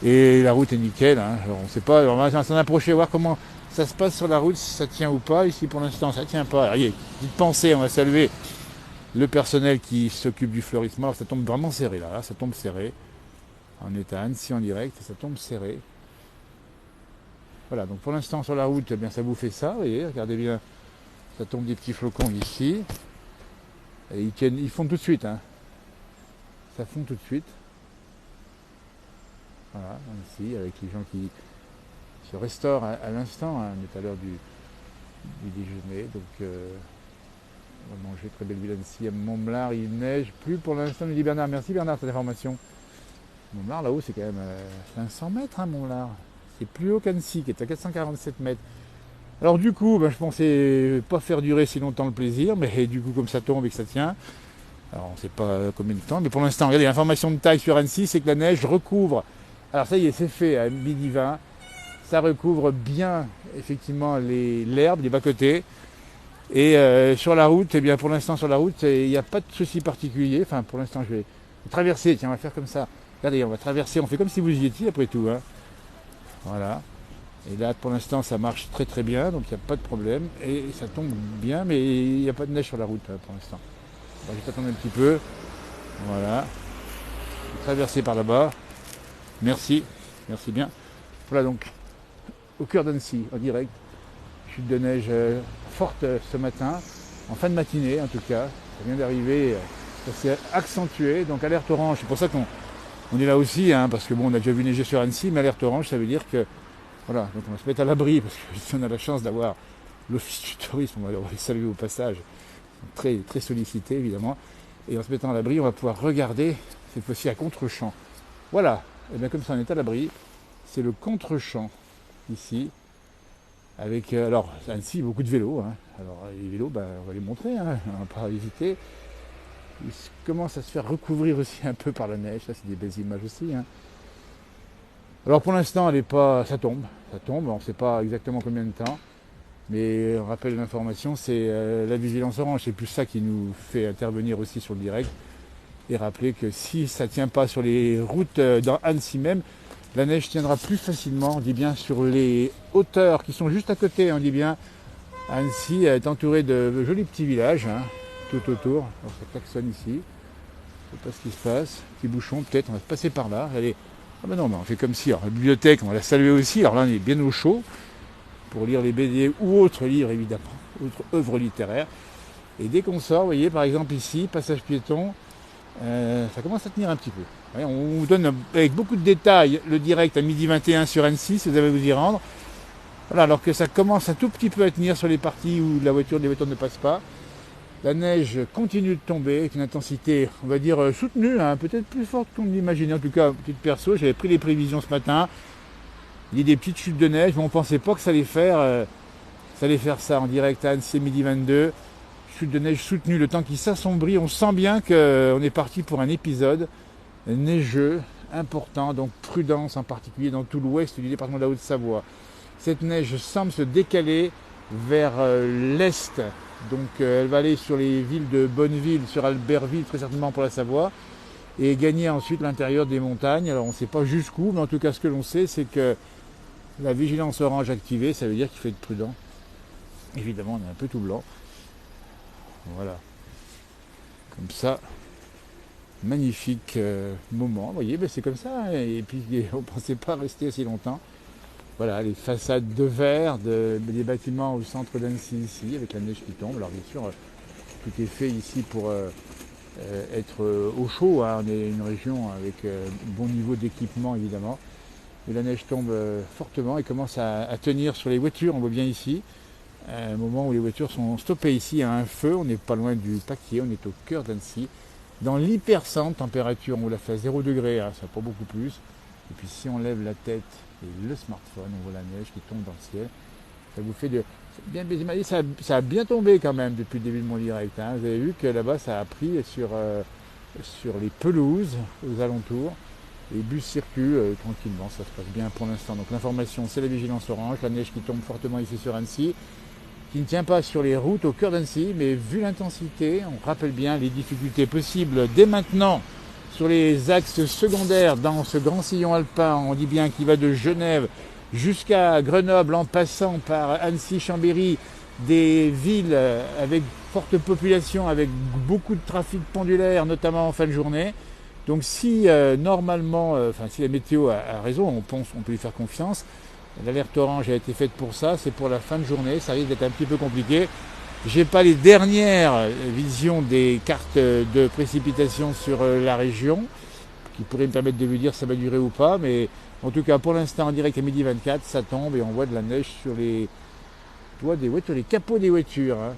Et la route est nickel, hein. Alors, on ne sait pas, on va s'en approcher, voir comment ça se passe sur la route, si ça tient ou pas. Ici pour l'instant ça tient pas. Alors, petite pensée, on va saluer le personnel qui s'occupe du fleurissement. Alors, ça tombe vraiment serré là, ça tombe serré. On est à Annecy en direct, ça tombe serré. Voilà, donc pour l'instant sur la route, eh bien, ça vous fait ça, vous voyez, regardez bien, ça tombe des petits flocons ici. Et ils fondent tout de suite, hein. Ça fond tout de suite. Voilà, ici, avec les gens qui se restaurent à l'instant, hein. On est à l'heure du déjeuner, donc on va manger très belle ville Annecy. À Montblar, il neige plus pour l'instant, nous dit Bernard. Merci Bernard pour cette information. Montblar, là-haut, c'est quand même 500 mètres, hein, Montblar. C'est plus haut qu'Annecy, qui est à 447 mètres. Alors du coup, je pensais pas faire durer si longtemps le plaisir, mais du coup, comme ça tombe et que ça tient, alors on ne sait pas combien de temps, mais pour l'instant, regardez, l'information de taille sur Annecy, c'est que la neige recouvre. Alors ça y est, c'est fait à midi 20. Ça recouvre bien, effectivement, l'herbe, les bas-côtés. Et sur la route, eh bien, pour l'instant, sur la route, il n'y a pas de souci particulier. Enfin, pour l'instant, je vais traverser. Tiens, on va faire comme ça. Regardez, on va traverser. On fait comme si vous y étiez, après tout, hein. Voilà. Et là, pour l'instant, ça marche très très bien, donc il n'y a pas de problème. Et ça tombe bien, mais il n'y a pas de neige sur la route, hein, pour l'instant. Je vais attendre un petit peu. Voilà. Traverser par là-bas. Merci. Merci bien. Voilà donc, au cœur d'Annecy, en direct. Chute de neige forte ce matin, en fin de matinée en tout cas. Ça vient d'arriver, c'est accentué, donc alerte orange. C'est pour ça qu'on est là aussi, hein, parce que on a déjà vu neiger sur Annecy, mais alerte orange, ça veut dire que, voilà, donc on va se mettre à l'abri, parce que si on a la chance d'avoir l'office du tourisme, on va les saluer au passage, très, très sollicité évidemment, et en se mettant à l'abri, on va pouvoir regarder, cette fois-ci à contre-champ. Voilà, et bien comme ça on est à l'abri, c'est le contre-champ, ici, avec, alors, Annecy, beaucoup de vélos, hein. Alors les vélos, on va les montrer, hein, on va pas hésiter. Ils commencent à se faire recouvrir aussi un peu par la neige, ça c'est des belles images aussi, hein. Alors pour l'instant, ça tombe, on ne sait pas exactement combien de temps, mais on rappelle l'information, c'est la vigilance orange, c'est plus ça qui nous fait intervenir aussi sur le direct, et rappeler que si ça ne tient pas sur les routes dans Annecy même, la neige tiendra plus facilement, on dit bien, sur les hauteurs qui sont juste à côté, on dit bien. Annecy est entourée de jolis petits villages, hein, tout autour. Alors ça klaxonne ici, je ne sais pas ce qui se passe, petit bouchon peut-être, on va passer par là. Allez. Ah ben non, on fait comme si, alors la bibliothèque, on va la saluer aussi, alors là on est bien au chaud, pour lire les BD ou autres livres évidemment, autres œuvres littéraires. Et dès qu'on sort, vous voyez par exemple ici, passage piéton, ça commence à tenir un petit peu. On vous donne avec beaucoup de détails le direct à midi 21 sur Annecy, si vous avez à vous y rendre. Voilà, alors que ça commence un tout petit peu à tenir sur les parties où les voitures ne passent pas. La neige continue de tomber avec une intensité, on va dire, soutenue, hein, peut-être plus forte qu'on l'imaginait. En tout cas, petite perso, j'avais pris les prévisions ce matin. Il y a des petites chutes de neige, mais on ne pensait pas que ça allait faire ça en direct à Annecy midi 22. Chute de neige soutenue, le temps qui s'assombrit. On sent bien qu'on est parti pour un épisode neigeux, important, donc prudence en particulier dans tout l'ouest du département de la Haute-Savoie. Cette neige semble se décaler vers l'est, donc elle va aller sur les villes de Bonneville, sur Albertville, très certainement pour la Savoie, et gagner ensuite l'intérieur des montagnes. Alors on ne sait pas jusqu'où, mais en tout cas ce que l'on sait, c'est que la vigilance orange activée, ça veut dire qu'il faut être prudent. Évidemment, on est un peu tout blanc. Voilà. Comme ça. Magnifique moment, vous voyez, c'est comme ça, hein, et puis on ne pensait pas rester aussi longtemps. Voilà, les façades de verre des bâtiments au centre d'Annecy ici, avec la neige qui tombe. Alors bien sûr, tout est fait ici pour être au chaud, hein. On est une région avec bon niveau d'équipement évidemment. Mais la neige tombe fortement et commence à tenir sur les voitures, on voit bien ici. À un moment où les voitures sont stoppées ici à un feu, on n'est pas loin du Paquier, on est au cœur d'Annecy. Dans l'hypercentre, température, on l'a fait à 0 degré, hein, ça pas beaucoup plus. Et puis si on lève la tête et le smartphone, on voit la neige qui tombe dans le ciel. Ça vous fait de... Bien, ça a bien tombé quand même depuis le début de mon direct. Hein. Vous avez vu que là-bas, ça a pris sur les pelouses aux alentours. Les bus circulent tranquillement, ça se passe bien pour l'instant. Donc l'information, c'est la vigilance orange, la neige qui tombe fortement ici sur Annecy, qui ne tient pas sur les routes au cœur d'Annecy, mais vu l'intensité, on rappelle bien les difficultés possibles dès maintenant sur les axes secondaires dans ce grand sillon alpin, on dit bien qu'il va de Genève jusqu'à Grenoble en passant par Annecy, Chambéry, des villes avec forte population, avec beaucoup de trafic pendulaire, notamment en fin de journée. Donc si normalement, si la météo a raison, on peut lui faire confiance. L'alerte orange a été faite pour ça, c'est pour la fin de journée, ça risque d'être un petit peu compliqué. J'ai pas les dernières visions des cartes de précipitation sur la région, qui pourraient me permettre de vous dire si ça va durer ou pas, mais en tout cas pour l'instant en direct à midi 24, ça tombe et on voit de la neige sur les toits des voitures, les capots des voitures. Hein.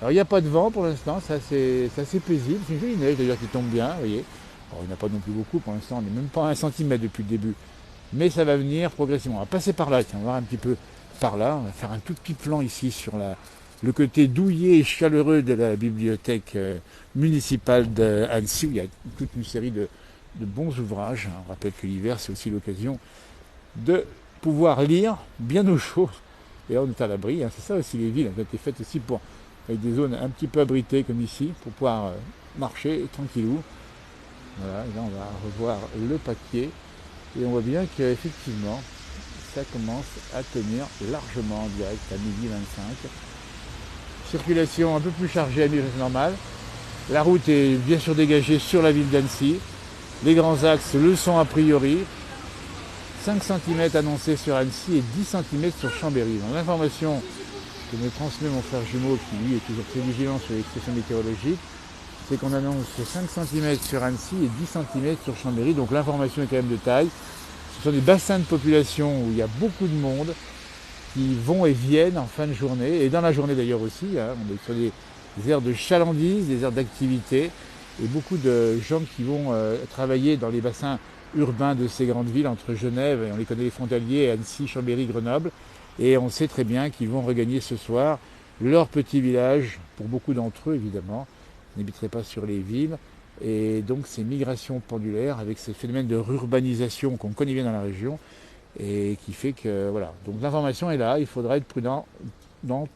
Alors il n'y a pas de vent pour l'instant, c'est assez paisible, c'est une jolie neige d'ailleurs qui tombe bien, vous voyez. Alors, il n'y en a pas non plus beaucoup pour l'instant, on n'est même pas à 1 centimètre depuis le début. Mais ça va venir progressivement. On va passer par là, tiens, on va voir un petit peu par là. On va faire un tout petit plan ici sur le côté douillet et chaleureux de la bibliothèque municipale d'Annecy, où il y a toute une série de bons ouvrages. On rappelle que l'hiver, c'est aussi l'occasion de pouvoir lire bien au chaud. Et là, on est à l'abri. Hein. C'est ça aussi les villes. Elles ont été faites aussi avec des zones un petit peu abritées comme ici, pour pouvoir marcher tranquillou. Voilà, et là on va revoir le papier et on voit bien qu'effectivement ça commence à tenir largement en direct à midi 25. Circulation un peu plus chargée à vitesse normale. La route est bien sûr dégagée sur la ville d'Annecy. Les grands axes le sont a priori. 5 cm annoncés sur Annecy et 10 cm sur Chambéry. Dans l'information que me transmet mon frère jumeau qui lui est toujours très vigilant sur les expressions météorologiques, c'est qu'on annonce 5 cm sur Annecy et 10 cm sur Chambéry, donc l'information est quand même de taille. Ce sont des bassins de population où il y a beaucoup de monde qui vont et viennent en fin de journée, et dans la journée d'ailleurs aussi, hein, on est sur des aires de chalandise, des aires d'activité, et beaucoup de gens qui vont travailler dans les bassins urbains de ces grandes villes, entre Genève, et on les connaît les frontaliers, Annecy, Chambéry, Grenoble, et on sait très bien qu'ils vont regagner ce soir leur petit village, pour beaucoup d'entre eux évidemment, n'habiteraient pas sur les villes, et donc ces migrations pendulaires avec ces phénomènes de rurbanisation qu'on connaît bien dans la région, et qui fait que voilà. Donc l'information est là, il faudra être prudent dans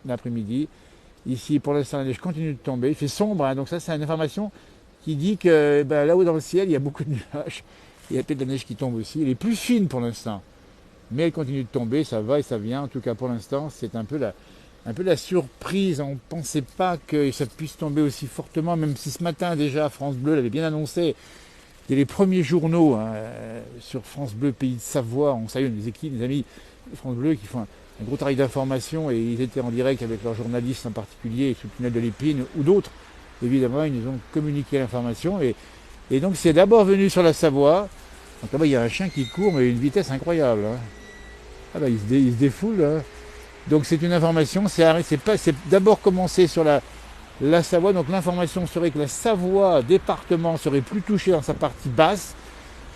l'après-midi. Ici pour l'instant la neige continue de tomber, il fait sombre, hein, donc ça c'est une information qui dit que là-haut dans le ciel il y a beaucoup de nuages, il y a peut-être de la neige qui tombe aussi, elle est plus fine pour l'instant, mais elle continue de tomber, ça va et ça vient, en tout cas pour l'instant c'est un peu la surprise, on ne pensait pas que ça puisse tomber aussi fortement, même si ce matin déjà France Bleu l'avait bien annoncé. Il y a les premiers journaux hein, sur France Bleu, Pays de Savoie, on salue les équipes, les amis de France Bleu qui font un gros travail d'information et ils étaient en direct avec leurs journalistes en particulier, sous le tunnel de l'Épine ou d'autres. Évidemment, ils nous ont communiqué l'information et donc c'est d'abord venu sur la Savoie. Donc là-bas, il y a un chien qui court mais à une vitesse incroyable. Hein. Ah bah, il se défoule. Hein. Donc c'est une information, c'est d'abord commencé sur la Savoie, donc l'information serait que la Savoie, département, serait plus touché dans sa partie basse,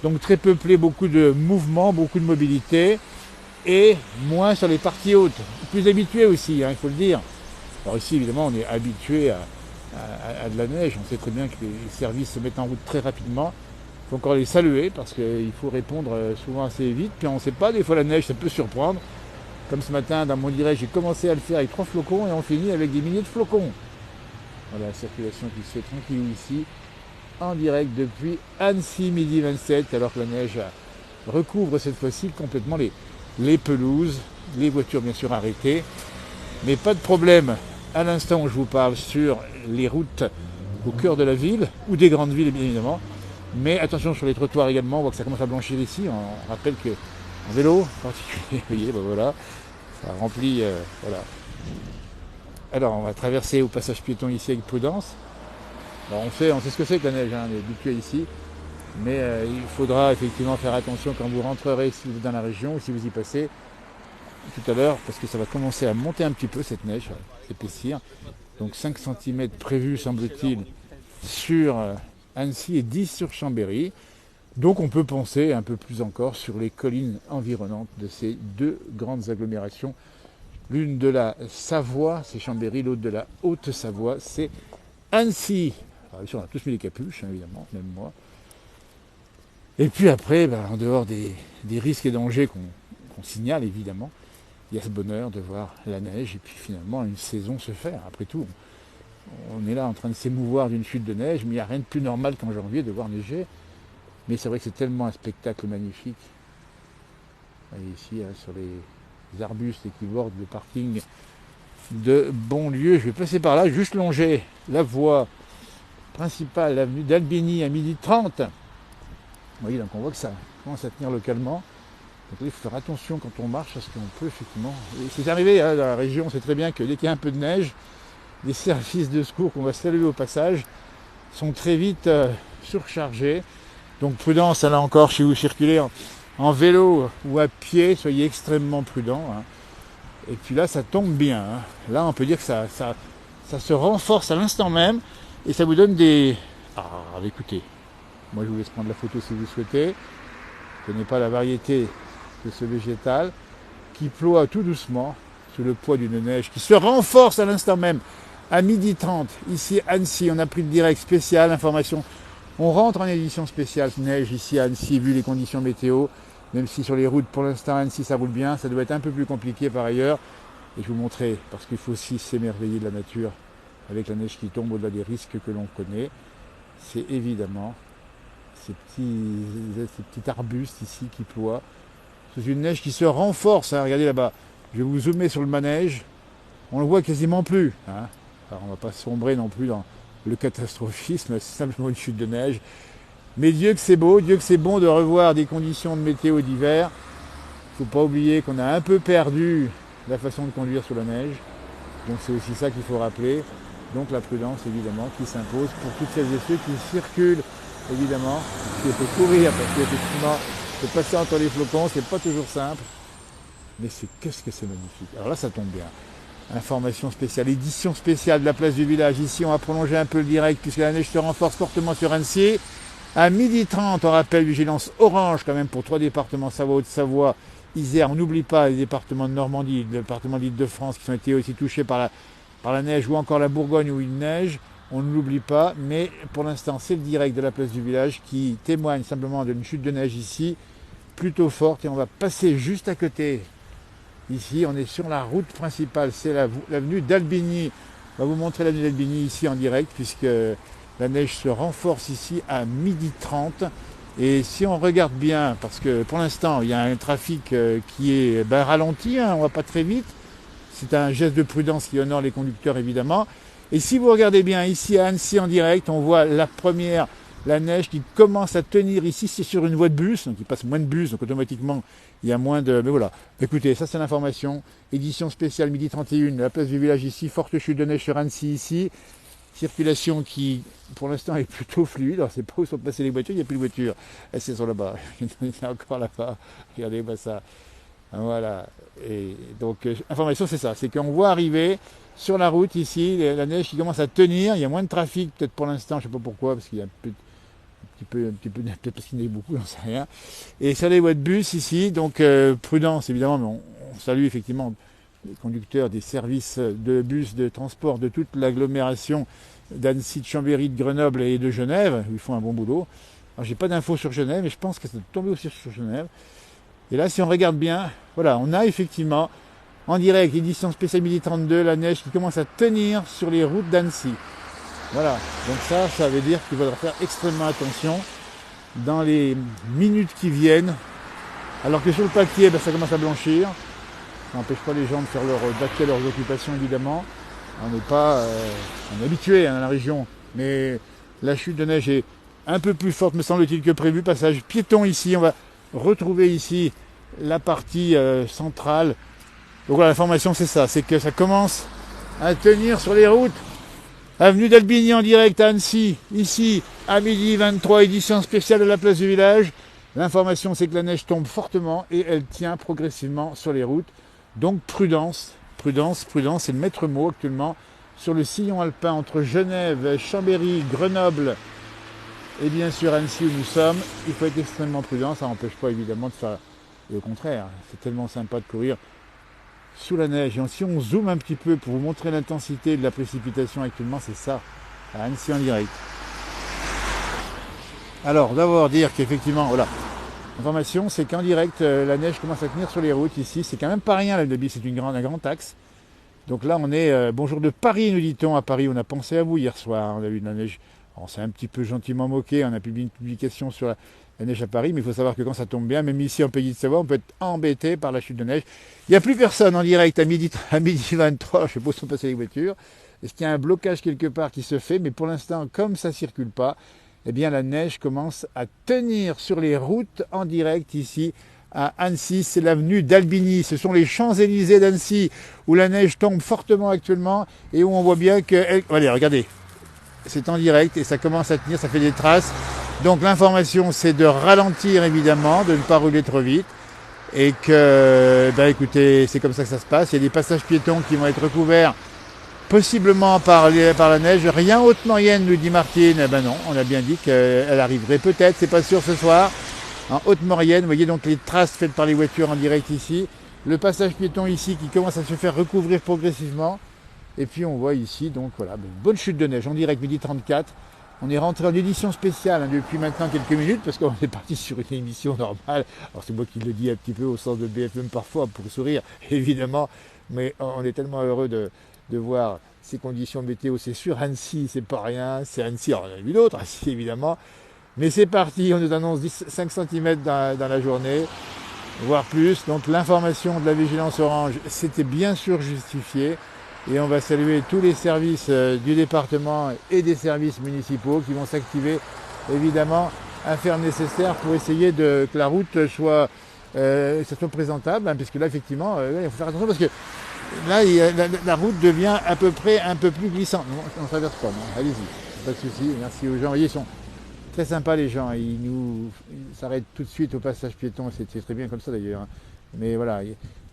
donc très peuplé, beaucoup de mouvements, beaucoup de mobilité, et moins sur les parties hautes, plus habitué aussi, hein, il faut le dire. Alors ici évidemment on est habitué à de la neige, on sait très bien que les services se mettent en route très rapidement, il faut encore les saluer parce qu'il faut répondre souvent assez vite, puis on ne sait pas, des fois la neige ça peut surprendre. Comme ce matin, dans mon direct, j'ai commencé à le faire avec 3 flocons et on finit avec des milliers de flocons. Voilà, la circulation qui se fait tranquille ici, en direct depuis Annecy, midi 27, alors que la neige recouvre cette fois-ci complètement les pelouses, les voitures bien sûr arrêtées. Mais pas de problème, à l'instant où je vous parle, sur les routes au cœur de la ville, ou des grandes villes bien évidemment. Mais attention sur les trottoirs également, on voit que ça commence à blanchir ici. On rappelle que en vélo en particulier, vous voyez, voilà. Ça remplit, voilà. Alors, on va traverser au passage piéton ici avec prudence. Alors on sait ce que c'est que la neige, hein, on est habitué ici, mais il faudra effectivement faire attention quand vous rentrerez si vous êtes dans la région ou si vous y passez tout à l'heure, parce que ça va commencer à monter un petit peu cette neige, s'épaissir. Donc 5 cm prévus semble-t-il sur Annecy et 10 sur Chambéry. Donc on peut penser un peu plus encore sur les collines environnantes de ces deux grandes agglomérations. L'une de la Savoie, c'est Chambéry, l'autre de la Haute-Savoie, c'est Annecy. Alors ici on a tous mis les capuches, hein, évidemment, même moi. Et puis après, en dehors des risques et dangers qu'on signale évidemment, il y a ce bonheur de voir la neige et puis finalement une saison se faire. Après tout, on est là en train de s'émouvoir d'une chute de neige, mais il n'y a rien de plus normal qu'en janvier de voir neiger. Mais c'est vrai que c'est tellement un spectacle magnifique. Vous voyez ici, hein, sur les arbustes qui bordent le parking de Bonlieu. Je vais passer par là, juste longer la voie principale, l'avenue d'Albigny à 12h30. Vous voyez, donc on voit que ça commence à tenir localement. Donc il faut faire attention quand on marche, parce qu'on peut effectivement... Et c'est arrivé hein, dans la région, on sait très bien que dès qu'il y a un peu de neige, les services de secours qu'on va saluer au passage sont très vite surchargés. Donc prudence, là encore, si vous circulez en vélo ou à pied, soyez extrêmement prudents. Hein. Et puis là, ça tombe bien. Hein. Là, on peut dire que ça se renforce à l'instant même, et ça vous donne des... Ah, écoutez, moi je vous laisse prendre la photo si vous souhaitez. Je ne connais pas la variété de ce végétal qui ploie tout doucement sous le poids d'une neige qui se renforce à l'instant même. À 12h30, ici à Annecy, on a pris le direct spécial, information. On rentre en édition spéciale neige ici à Annecy, vu les conditions météo, même si sur les routes pour l'instant à Annecy ça roule bien, ça doit être un peu plus compliqué par ailleurs. Et je vais vous montrer, parce qu'il faut aussi s'émerveiller de la nature avec la neige qui tombe au-delà des risques que l'on connaît. C'est évidemment ces petits arbustes ici qui ploient. C'est une neige qui se renforce, hein. Regardez là-bas, je vais vous zoomer sur le manège, on le voit quasiment plus. Hein. Alors on ne va pas sombrer non plus dans le catastrophisme, c'est simplement une chute de neige. Mais Dieu que c'est beau, Dieu que c'est bon de revoir des conditions de météo d'hiver. Il ne faut pas oublier qu'on a un peu perdu la façon de conduire sur la neige. Donc c'est aussi ça qu'il faut rappeler. Donc la prudence évidemment qui s'impose pour toutes celles et ceux qui circulent évidemment, qui faut courir parce qu'effectivement de passer entre les flocons, c'est pas toujours simple. Mais qu'est-ce que c'est magnifique. Alors là ça tombe bien. Information spéciale, édition spéciale de la place du village. Ici, on va prolonger un peu le direct puisque la neige se renforce fortement sur Annecy. À 12h30, on rappelle vigilance orange quand même pour 3 départements, Savoie, Haute-Savoie, Isère. On n'oublie pas les départements de Normandie, le département d'Île-de-France qui ont été aussi touchés par la neige, ou encore la Bourgogne où il neige. On ne l'oublie pas, mais pour l'instant, c'est le direct de la place du village qui témoigne simplement d'une chute de neige ici, plutôt forte. Et on va passer juste à côté. Ici, on est sur la route principale, c'est l'avenue d'Albigny. On va vous montrer l'avenue d'Albigny ici en direct, puisque la neige se renforce ici à 12h30. Et si on regarde bien, parce que pour l'instant, il y a un trafic qui est ralenti, hein, on ne va pas très vite. C'est un geste de prudence qui honore les conducteurs, évidemment. Et si vous regardez bien, ici à Annecy en direct, on voit la neige qui commence à tenir ici. C'est sur une voie de bus, donc il passe moins de bus, donc automatiquement, il y a moins de... Mais voilà. Écoutez, ça c'est l'information. Édition spéciale, 12h31, la place du village ici, forte chute de neige sur Annecy ici. Circulation qui, pour l'instant, est plutôt fluide. Alors, c'est pas où sont passées les voitures, il n'y a plus de voitures. Elles sont là-bas. Il y en a encore là-bas. Regardez-moi ça. Voilà. Et donc, information, c'est ça. C'est qu'on voit arriver sur la route ici, la neige qui commence à tenir. Il y a moins de trafic, peut-être pour l'instant, je ne sais pas pourquoi, parce qu'il y a un petit peu, peut-être parce qu'il y en a beaucoup, j'en sais rien. Et sur les voies de bus ici, donc prudence évidemment, mais on salue effectivement les conducteurs des services de bus de transport de toute l'agglomération d'Annecy, de Chambéry, de Grenoble et de Genève, où ils font un bon boulot. Alors j'ai pas d'infos sur Genève, mais je pense que ça doit tomber aussi sur Genève. Et là, si on regarde bien, voilà, on a effectivement en direct, édition spéciale 12h32, la neige qui commence à tenir sur les routes d'Annecy. Voilà, donc ça veut dire qu'il faudra faire extrêmement attention dans les minutes qui viennent, alors que sur le papier, ça commence à blanchir. Ça n'empêche pas les gens de faire d'acter leurs occupations, évidemment. On est habitué dans la région, mais la chute de neige est un peu plus forte, me semble-t-il, que prévu. Passage piéton ici, on va retrouver ici la partie centrale. Donc voilà, l'information c'est ça, c'est que ça commence à tenir sur les routes. Avenue d'Albigny en direct à Annecy, ici, à midi 23, édition spéciale de la place du village. L'information, c'est que la neige tombe fortement et elle tient progressivement sur les routes. Donc prudence, prudence, prudence, c'est le maître mot actuellement sur le sillon alpin entre Genève, Chambéry, Grenoble et bien sûr Annecy où nous sommes. Il faut être extrêmement prudent, ça n'empêche pas évidemment de faire le contraire. C'est tellement sympa de courir sous la neige. Et si on zoome un petit peu pour vous montrer l'intensité de la précipitation actuellement, c'est ça, à Annecy en direct. Alors, d'abord dire qu'effectivement, voilà, l'information, c'est qu'en direct, la neige commence à tenir sur les routes ici. C'est quand même pas rien, c'est un grand axe. Donc là, on est, bonjour de Paris, nous dit-on. À Paris, on a pensé à vous hier soir. On a vu de la neige. On s'est un petit peu gentiment moqué. On a publié une publication sur la neige à Paris. Mais il faut savoir que quand ça tombe bien, même ici en Pays de Savoie, on peut être embêté par la chute de neige. Il n'y a plus personne en direct à midi 23. Je sais pas où sont passées les voitures. Est-ce qu'il y a un blocage quelque part qui se fait? Mais pour l'instant, comme ça ne circule pas, eh bien la neige commence à tenir sur les routes en direct ici à Annecy. C'est l'avenue d'Albigny. Ce sont les Champs-Élysées d'Annecy où la neige tombe fortement actuellement et où on voit bien que... Allez, regardez. C'est en direct et ça commence à tenir, ça fait des traces. Donc l'information, c'est de ralentir évidemment, de ne pas rouler trop vite. Et que, écoutez, c'est comme ça que ça se passe. Il y a des passages piétons qui vont être recouverts possiblement par la neige. Rien Haute-Maurienne, nous dit Martine. Non, on a bien dit qu'elle arriverait peut-être, c'est pas sûr ce soir. En Haute-Maurienne, vous voyez donc les traces faites par les voitures en direct ici. Le passage piéton ici qui commence à se faire recouvrir progressivement. Et puis on voit ici, donc voilà, une bonne chute de neige en direct, midi 34. On est rentré en édition spéciale depuis maintenant quelques minutes parce qu'on est parti sur une émission normale. Alors c'est moi qui le dis un petit peu au sens de BFM parfois pour sourire, évidemment. Mais on est tellement heureux de voir ces conditions météo. C'est sûr, Annecy, c'est pas rien. C'est Annecy, alors on en a vu d'autres, Annecy évidemment. Mais c'est parti, on nous annonce 5 cm dans la journée, voire plus. Donc l'information de la vigilance orange, c'était bien sûr justifié. Et on va saluer tous les services du département et des services municipaux qui vont s'activer évidemment à faire le nécessaire pour essayer que la route soit présentable. Puisque là effectivement, il faut faire attention parce que là la route devient à peu près un peu plus glissante. Non, on ne traverse pas, non. Allez-y, pas de souci. Merci aux gens. Vous voyez, ils sont très sympas les gens. Ils s'arrêtent tout de suite au passage piéton. C'est très bien comme ça d'ailleurs. Mais voilà.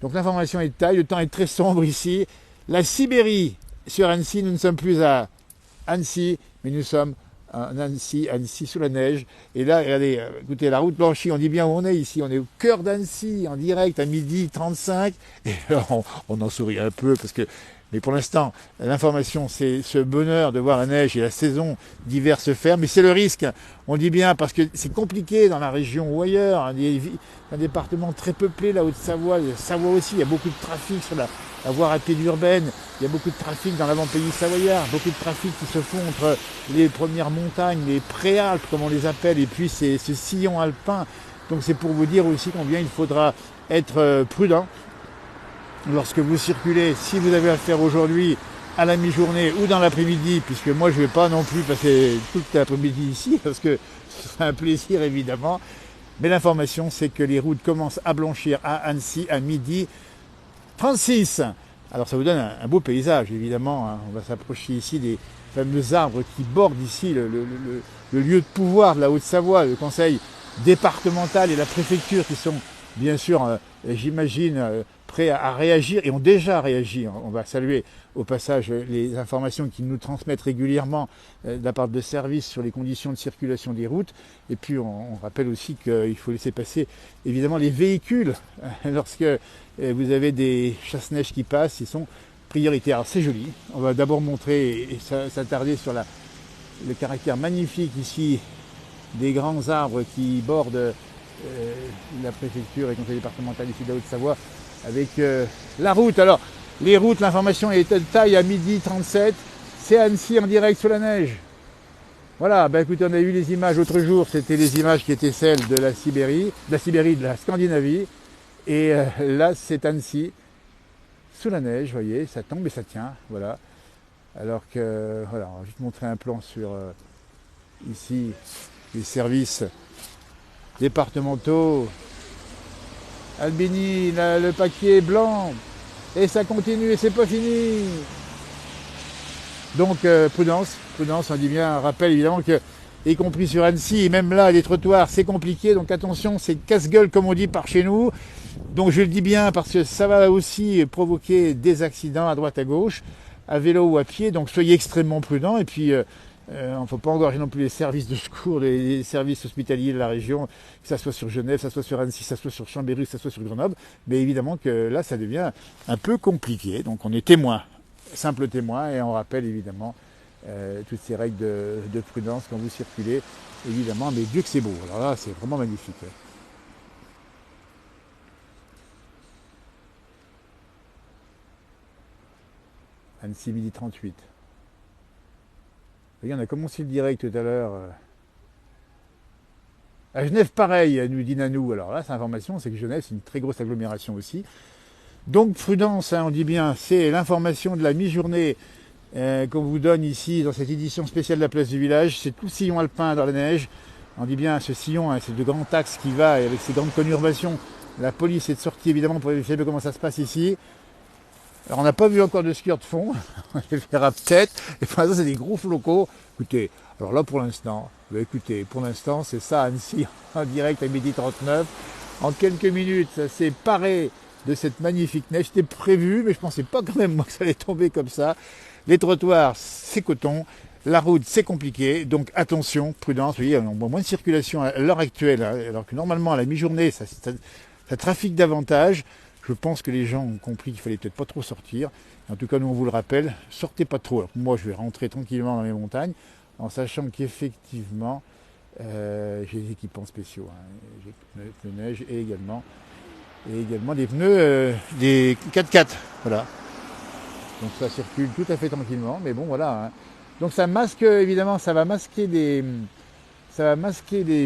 Donc l'information est de taille. Le temps est très sombre ici. La Sibérie sur Annecy, nous ne sommes plus à Annecy, mais nous sommes à Annecy sous la neige. Et là, regardez, écoutez, la route blanchie, on dit bien où on est ici. On est au cœur d'Annecy, en direct, à midi 35. Et là, on en sourit un peu, mais pour l'instant, l'information, c'est ce bonheur de voir la neige et la saison d'hiver se faire. Mais c'est le risque, on dit bien, parce que c'est compliqué dans la région ou ailleurs. Un département très peuplé, la Haute-Savoie, la Savoie aussi, il y a beaucoup de trafic sur la voie rapide urbaine, il y a beaucoup de trafic dans l'avant-pays savoyard, beaucoup de trafic qui se font entre les premières montagnes, les préalpes comme on les appelle, et puis ce sillon alpin. Donc c'est pour vous dire aussi combien il faudra être prudent lorsque vous circulez, si vous avez affaire aujourd'hui à la mi-journée ou dans l'après-midi, puisque moi je ne vais pas non plus passer toute l'après-midi ici, parce que ce sera un plaisir évidemment. Mais l'information, c'est que les routes commencent à blanchir à Annecy à midi 36. Alors ça vous donne un beau paysage, évidemment. Hein. On va s'approcher ici des fameux arbres qui bordent ici le lieu de pouvoir de la Haute-Savoie, le conseil départemental et la préfecture qui sont bien sûr, j'imagine, prêts à réagir et ont déjà réagi. On va saluer au passage les informations qu'ils nous transmettent régulièrement de la part de services sur les conditions de circulation des routes. Et puis on rappelle aussi qu'il faut laisser passer évidemment les véhicules lorsque vous avez des chasse-neige qui passent, ils sont prioritaires. Alors c'est joli. On va d'abord montrer et s'attarder sur le caractère magnifique ici des grands arbres qui bordent la préfecture et le conseil départemental ici de la Haute-Savoie avec la route. Alors, les routes, l'information est de taille à midi 37, c'est Annecy en direct sous la neige. Voilà, écoutez, on a eu les images l'autre jour, c'était les images qui étaient celles de la Sibérie, de la Scandinavie, et là c'est Annecy sous la neige, vous voyez, ça tombe et ça tient, voilà. Alors que, voilà, on va juste montrer un plan sur ici les services départementaux. Albigny, le paquet blanc, et ça continue et c'est pas fini. Donc prudence, prudence, on dit bien, rappelle évidemment que, y compris sur Annecy, et même là, les trottoirs, c'est compliqué, donc attention, c'est casse-gueule comme on dit par chez nous. Donc je le dis bien parce que ça va aussi provoquer des accidents à droite à gauche, à vélo ou à pied, donc soyez extrêmement prudents. Et puis on ne faut pas engorger non plus les services de secours, les services hospitaliers de la région, que ça soit sur Genève, que ça soit sur Annecy, que ça soit sur Chambéry, que ça soit sur Grenoble. Mais évidemment que là, ça devient un peu compliqué. Donc on est témoin, simple témoin, et on rappelle évidemment toutes ces règles de prudence quand vous circulez, évidemment. Mais Dieu que c'est beau. Alors là, c'est vraiment magnifique. Annecy, midi 38. Vous voyez, on a commencé le direct tout à l'heure. À Genève, pareil, nous dit Nanou. Alors là, cette information, c'est que Genève, c'est une très grosse agglomération aussi. Donc, prudence, hein, on dit bien, c'est l'information de la mi-journée qu'on vous donne ici dans cette édition spéciale de la place du village. C'est tout le sillon alpin dans la neige. On dit bien, ce sillon, hein, c'est de grands axes qui va, et avec ces grandes conurbations, la police est de sortie évidemment pour vérifier comment ça se passe ici. Alors on n'a pas vu encore de skieurs de fond, on les verra peut-être, et pour l'instant c'est des gros flocos. Écoutez, alors là pour l'instant, c'est ça Annecy en direct à midi 39. En quelques minutes, ça s'est paré de cette magnifique neige. C'était prévu, mais je pensais pas quand même moi que ça allait tomber comme ça. Les trottoirs, c'est coton, la route, c'est compliqué, donc attention, prudence. Vous voyez, on voit moins de circulation à l'heure actuelle, hein, alors que normalement à la mi-journée, ça trafique davantage. Je pense que les gens ont compris qu'il fallait peut-être pas trop sortir. En tout cas, nous, on vous le rappelle, sortez pas trop. Alors, moi, je vais rentrer tranquillement dans les montagnes, en sachant qu'effectivement, j'ai des équipements spéciaux. Hein. J'ai des pneus neige et également des pneus, des 4x4. Voilà. Donc ça circule tout à fait tranquillement, mais bon, voilà. Hein. Donc ça masque, évidemment, ça va masquer des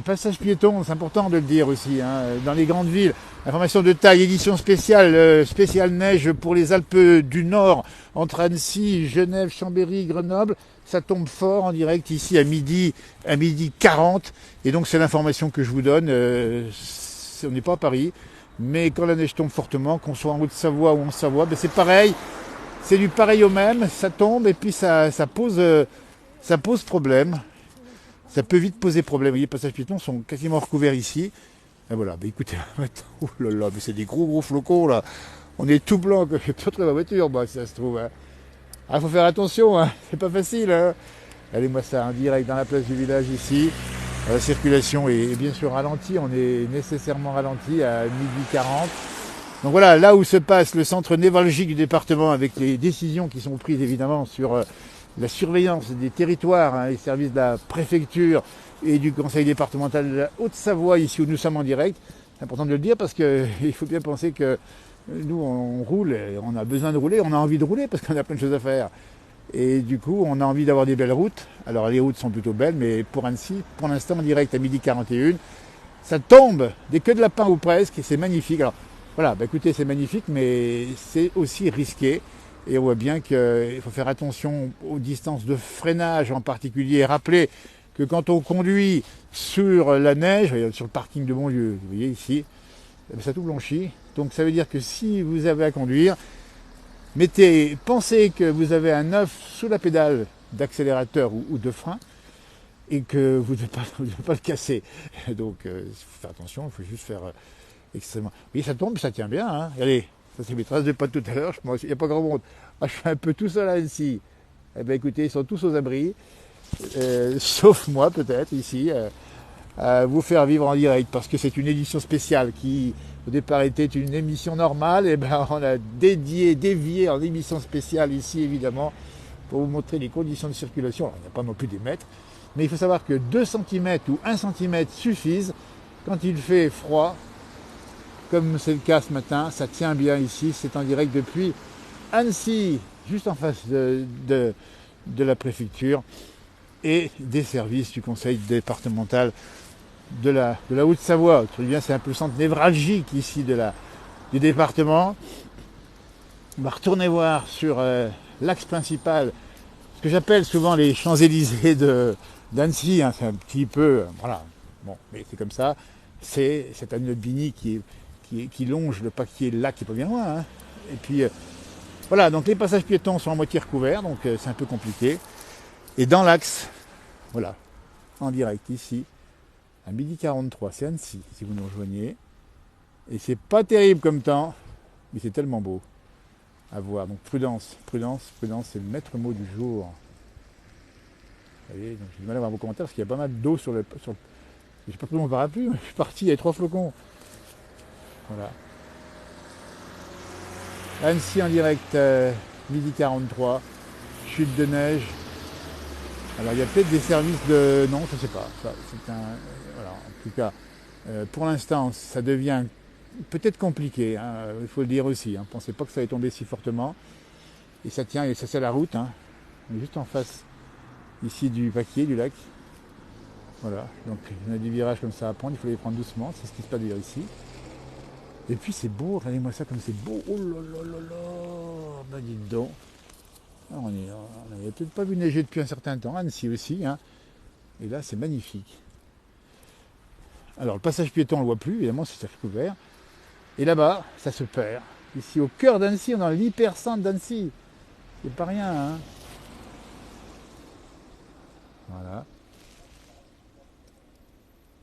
passages piétons, c'est important de le dire aussi, hein, dans les grandes villes. Information de taille, édition spéciale, spéciale neige pour les Alpes du Nord, entre Annecy, Genève, Chambéry, Grenoble. Ça tombe fort en direct ici à midi 40. Et donc c'est l'information que je vous donne. On n'est pas à Paris, mais quand la neige tombe fortement, qu'on soit en Haute-Savoie ou en Savoie, ben c'est pareil. C'est du pareil au même, ça tombe et puis ça pose problème. Ça peut vite poser problème. Vous voyez, les passages piétons sont quasiment recouverts ici. Et voilà, bah écoutez, oh là là, mais c'est des gros flocons là. On est tout blanc, je vais pas trouver ma voiture, bah, si ça se trouve. Hein. Ah, faut faire attention, hein. C'est pas facile. Hein. Allez, moi ça, en direct dans la place du village ici. La circulation est bien sûr ralentie, on est nécessairement ralenti à midi 40. Donc voilà, là où se passe le centre névralgique du département avec les décisions qui sont prises évidemment sur la surveillance des territoires, hein, les services de la préfecture et du conseil départemental de la Haute-Savoie, ici où nous sommes en direct. C'est important de le dire parce qu'il faut bien penser que nous, on roule, et on a besoin de rouler, on a envie de rouler parce qu'on a plein de choses à faire. Et du coup, on a envie d'avoir des belles routes. Alors les routes sont plutôt belles, mais pour Annecy, pour l'instant, en direct à midi 41, ça tombe des queues de lapin ou presque, et c'est magnifique. Alors voilà, bah écoutez, c'est magnifique, mais c'est aussi risqué. Et on voit bien qu'il faut faire attention aux distances de freinage en particulier. Rappelez que quand on conduit sur la neige, sur le parking de Bonlieu, vous voyez ici, ça tout blanchit. Donc ça veut dire que si vous avez à conduire, pensez que vous avez un œuf sous la pédale d'accélérateur ou de frein et que vous ne devez pas le casser. Donc il faut faire attention, il faut juste faire extrêmement... Oui, ça tombe, ça tient bien. Hein. Regardez, ça c'est mes traces de pas tout à l'heure, il n'y a pas grand monde. Ah, je suis un peu tout seul là ici. Eh bien écoutez, ils sont tous aux abris, sauf moi peut-être ici, à vous faire vivre en direct, parce que c'est une édition spéciale qui au départ était une émission normale, et ben on a dévié en émission spéciale ici évidemment, pour vous montrer les conditions de circulation. Alors, il n'y a pas non plus des mètres, mais il faut savoir que 2 cm ou 1 cm suffisent quand il fait froid, comme c'est le cas ce matin. Ça tient bien ici, c'est en direct depuis Annecy, juste en face de la préfecture et des services du conseil départemental de la Haute-Savoie. C'est un peu le centre névralgique ici du département. On va retourner voir sur l'axe principal, ce que j'appelle souvent les Champs-Élysées d'Annecy. Hein, c'est un petit peu, voilà, bon, mais c'est comme ça. C'est cette avenue de Bigny qui longe le Paquier lac, qui est pas bien loin. Hein. Et puis Voilà, donc les passages piétons sont à moitié recouverts, donc c'est un peu compliqué. Et dans l'axe, voilà, en direct ici, à 12h43, c'est Annecy, si vous nous rejoignez. Et c'est pas terrible comme temps, mais c'est tellement beau à voir. Donc prudence, prudence, prudence, c'est le maître mot du jour. Vous voyez, donc j'ai du mal à voir vos commentaires parce qu'il y a pas mal d'eau sur le... J'ai pas pris mon parapluie, je suis parti, il y avait 3 flocons. Voilà. Annecy en direct, 12h43, chute de neige. Alors il y a peut-être des services de... Non, je ne sais pas. Ça, c'est un... Voilà, en tout cas, pour l'instant, ça devient peut-être compliqué, hein, il faut le dire aussi. Hein. Ne pensez pas que ça allait tomber si fortement. Et ça tient, et ça c'est la route. Hein. On est juste en face ici du Paquier, du lac. Voilà, donc on a des virages comme ça à prendre, il faut les prendre doucement, c'est ce qui se passe d'ailleurs ici. Et puis c'est beau, regardez-moi ça comme c'est beau. Oh là là là là, ben dites donc. Ah, on n'avait peut-être pas vu neiger depuis un certain temps, Annecy aussi. Hein. Et là c'est magnifique. Alors le passage piéton on ne le voit plus, évidemment c'est recouvert. Et là-bas, ça se perd. Ici au cœur d'Annecy, on est dans l'hypercentre d'Annecy. C'est pas rien, hein. Voilà.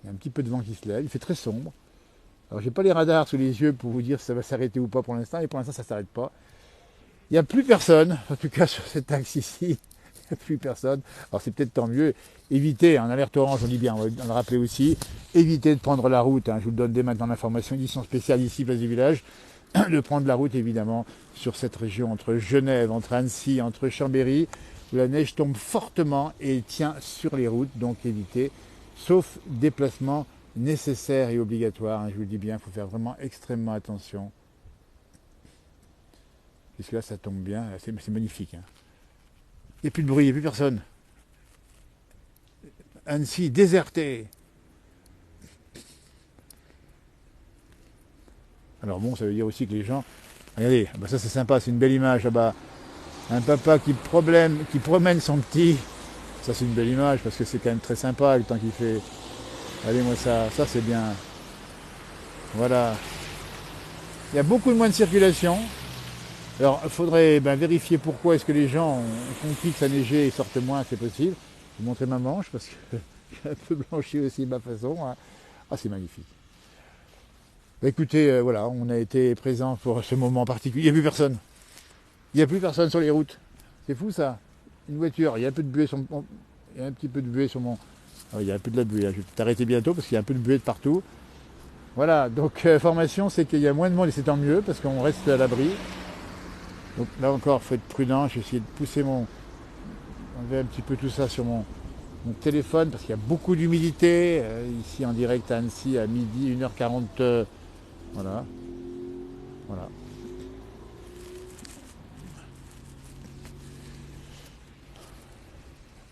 Il y a un petit peu de vent qui se lève, il fait très sombre. Alors j'ai pas les radars sous les yeux pour vous dire si ça va s'arrêter ou pas pour l'instant, et pour l'instant ça ne s'arrête pas. Il n'y a plus personne, en tout cas sur cet axe ici, il n'y a plus personne. Alors c'est peut-être tant mieux. Évitez, en alerte orange, on dit bien, on va le rappeler aussi, évitez de prendre la route, hein, je vous le donne dès maintenant l'information, édition spéciale ici, place du village, de prendre la route évidemment sur cette région entre Genève, entre Annecy, entre Chambéry, où la neige tombe fortement et tient sur les routes, donc évitez, sauf déplacement nécessaire et obligatoire, hein, je vous le dis bien, il faut faire vraiment extrêmement attention. Puisque là ça tombe bien, c'est magnifique. Hein. Il n'y a plus de bruit, il n'y a plus personne. Annecy déserté. Alors bon, ça veut dire aussi que les gens... Regardez, bah ça c'est sympa, c'est une belle image là-bas. Un papa qui promène son petit. Ça c'est une belle image parce que c'est quand même très sympa le temps qu'il fait. Regardez-moi ça c'est bien. Voilà. Il y a beaucoup de moins de circulation. Alors il faudrait vérifier pourquoi est-ce que les gens ont compris que ça neigeait et sortent moins, c'est possible. Je vais vous montrer ma manche parce que j'ai un peu blanchi aussi de ma façon. Hein. Ah c'est magnifique. Bah, écoutez, voilà, on a été présent pour ce moment particulier. Il n'y a plus personne. Il n'y a plus personne sur les routes. C'est fou ça. Une voiture, il y a un peu de buée sur mon... Il y a un petit peu de buée sur mon... Ah, il y a un peu de la buée là. Je vais t'arrêter bientôt parce qu'il y a un peu de buée de partout. Voilà, donc formation, c'est qu'il y a moins de monde et c'est tant mieux parce qu'on reste à l'abri. Donc là encore, il faut être prudent. J'ai essayé de pousser enlever un petit peu tout ça sur mon téléphone parce qu'il y a beaucoup d'humidité. Ici en direct à Annecy à midi, 1h40. Voilà. Voilà.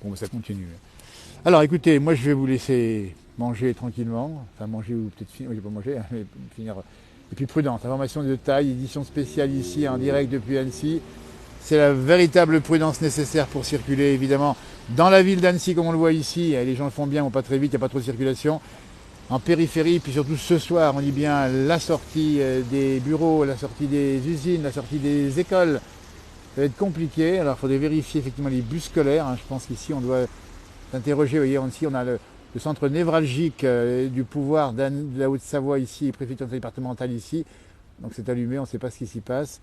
Bon, ça continue. Alors écoutez, moi je vais vous laisser manger tranquillement. Enfin manger ou peut-être finir. Oui, je vais pas manger, hein, mais finir. Et puis prudence, information de taille, édition spéciale ici en direct depuis Annecy. C'est la véritable prudence nécessaire pour circuler, évidemment. Dans la ville d'Annecy, comme on le voit ici, les gens le font bien, vont pas très vite, il n'y a pas trop de circulation. En périphérie, puis surtout ce soir, on dit bien la sortie des bureaux, la sortie des usines, la sortie des écoles. Ça va être compliqué, alors il faudrait vérifier effectivement les bus scolaires. Hein. Je pense qu'ici on doit s'interroger. Vous voyez, ici on a le centre névralgique du pouvoir de la Haute-Savoie ici, préfecture départementale ici. Donc c'est allumé, on ne sait pas ce qui s'y passe.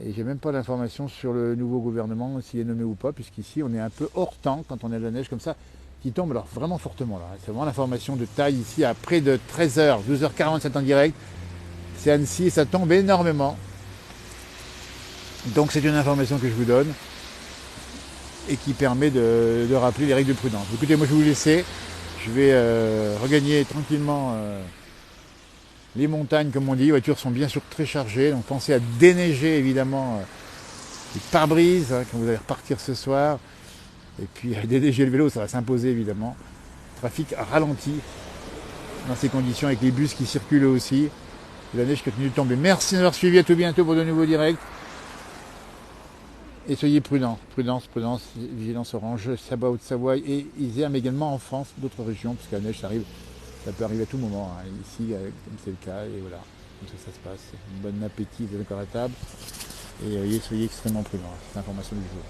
Et j'ai même pas d'informations sur le nouveau gouvernement, s'il est nommé ou pas, puisqu'ici on est un peu hors temps quand on a de la neige comme ça, qui tombe alors vraiment fortement là. C'est vraiment l'information de taille ici à près de 13h, 12h47 en direct. C'est Annecy et ça tombe énormément. Donc c'est une information que je vous donne et qui permet de rappeler les règles de prudence. Écoutez, moi je vais vous laisser. Je vais regagner tranquillement les montagnes, comme on dit. Les voitures sont bien sûr très chargées, donc pensez à déneiger évidemment les pare-brises hein, quand vous allez repartir ce soir. Et puis déneiger le vélo, ça va s'imposer évidemment. Trafic ralenti dans ces conditions avec les bus qui circulent aussi. La neige continue de tomber. Merci d'avoir suivi, à tout bientôt pour de nouveaux directs. Et soyez prudents, prudence, prudence, vigilance orange, Savoie, Haute-Savoie et Isère, mais également en France, d'autres régions, puisque la neige, ça peut arriver à tout moment. Hein. Ici, comme c'est le cas, et voilà, comme ça se passe. Bon appétit, vous êtes encore à table. Et soyez extrêmement prudents. C'est l'information du jour.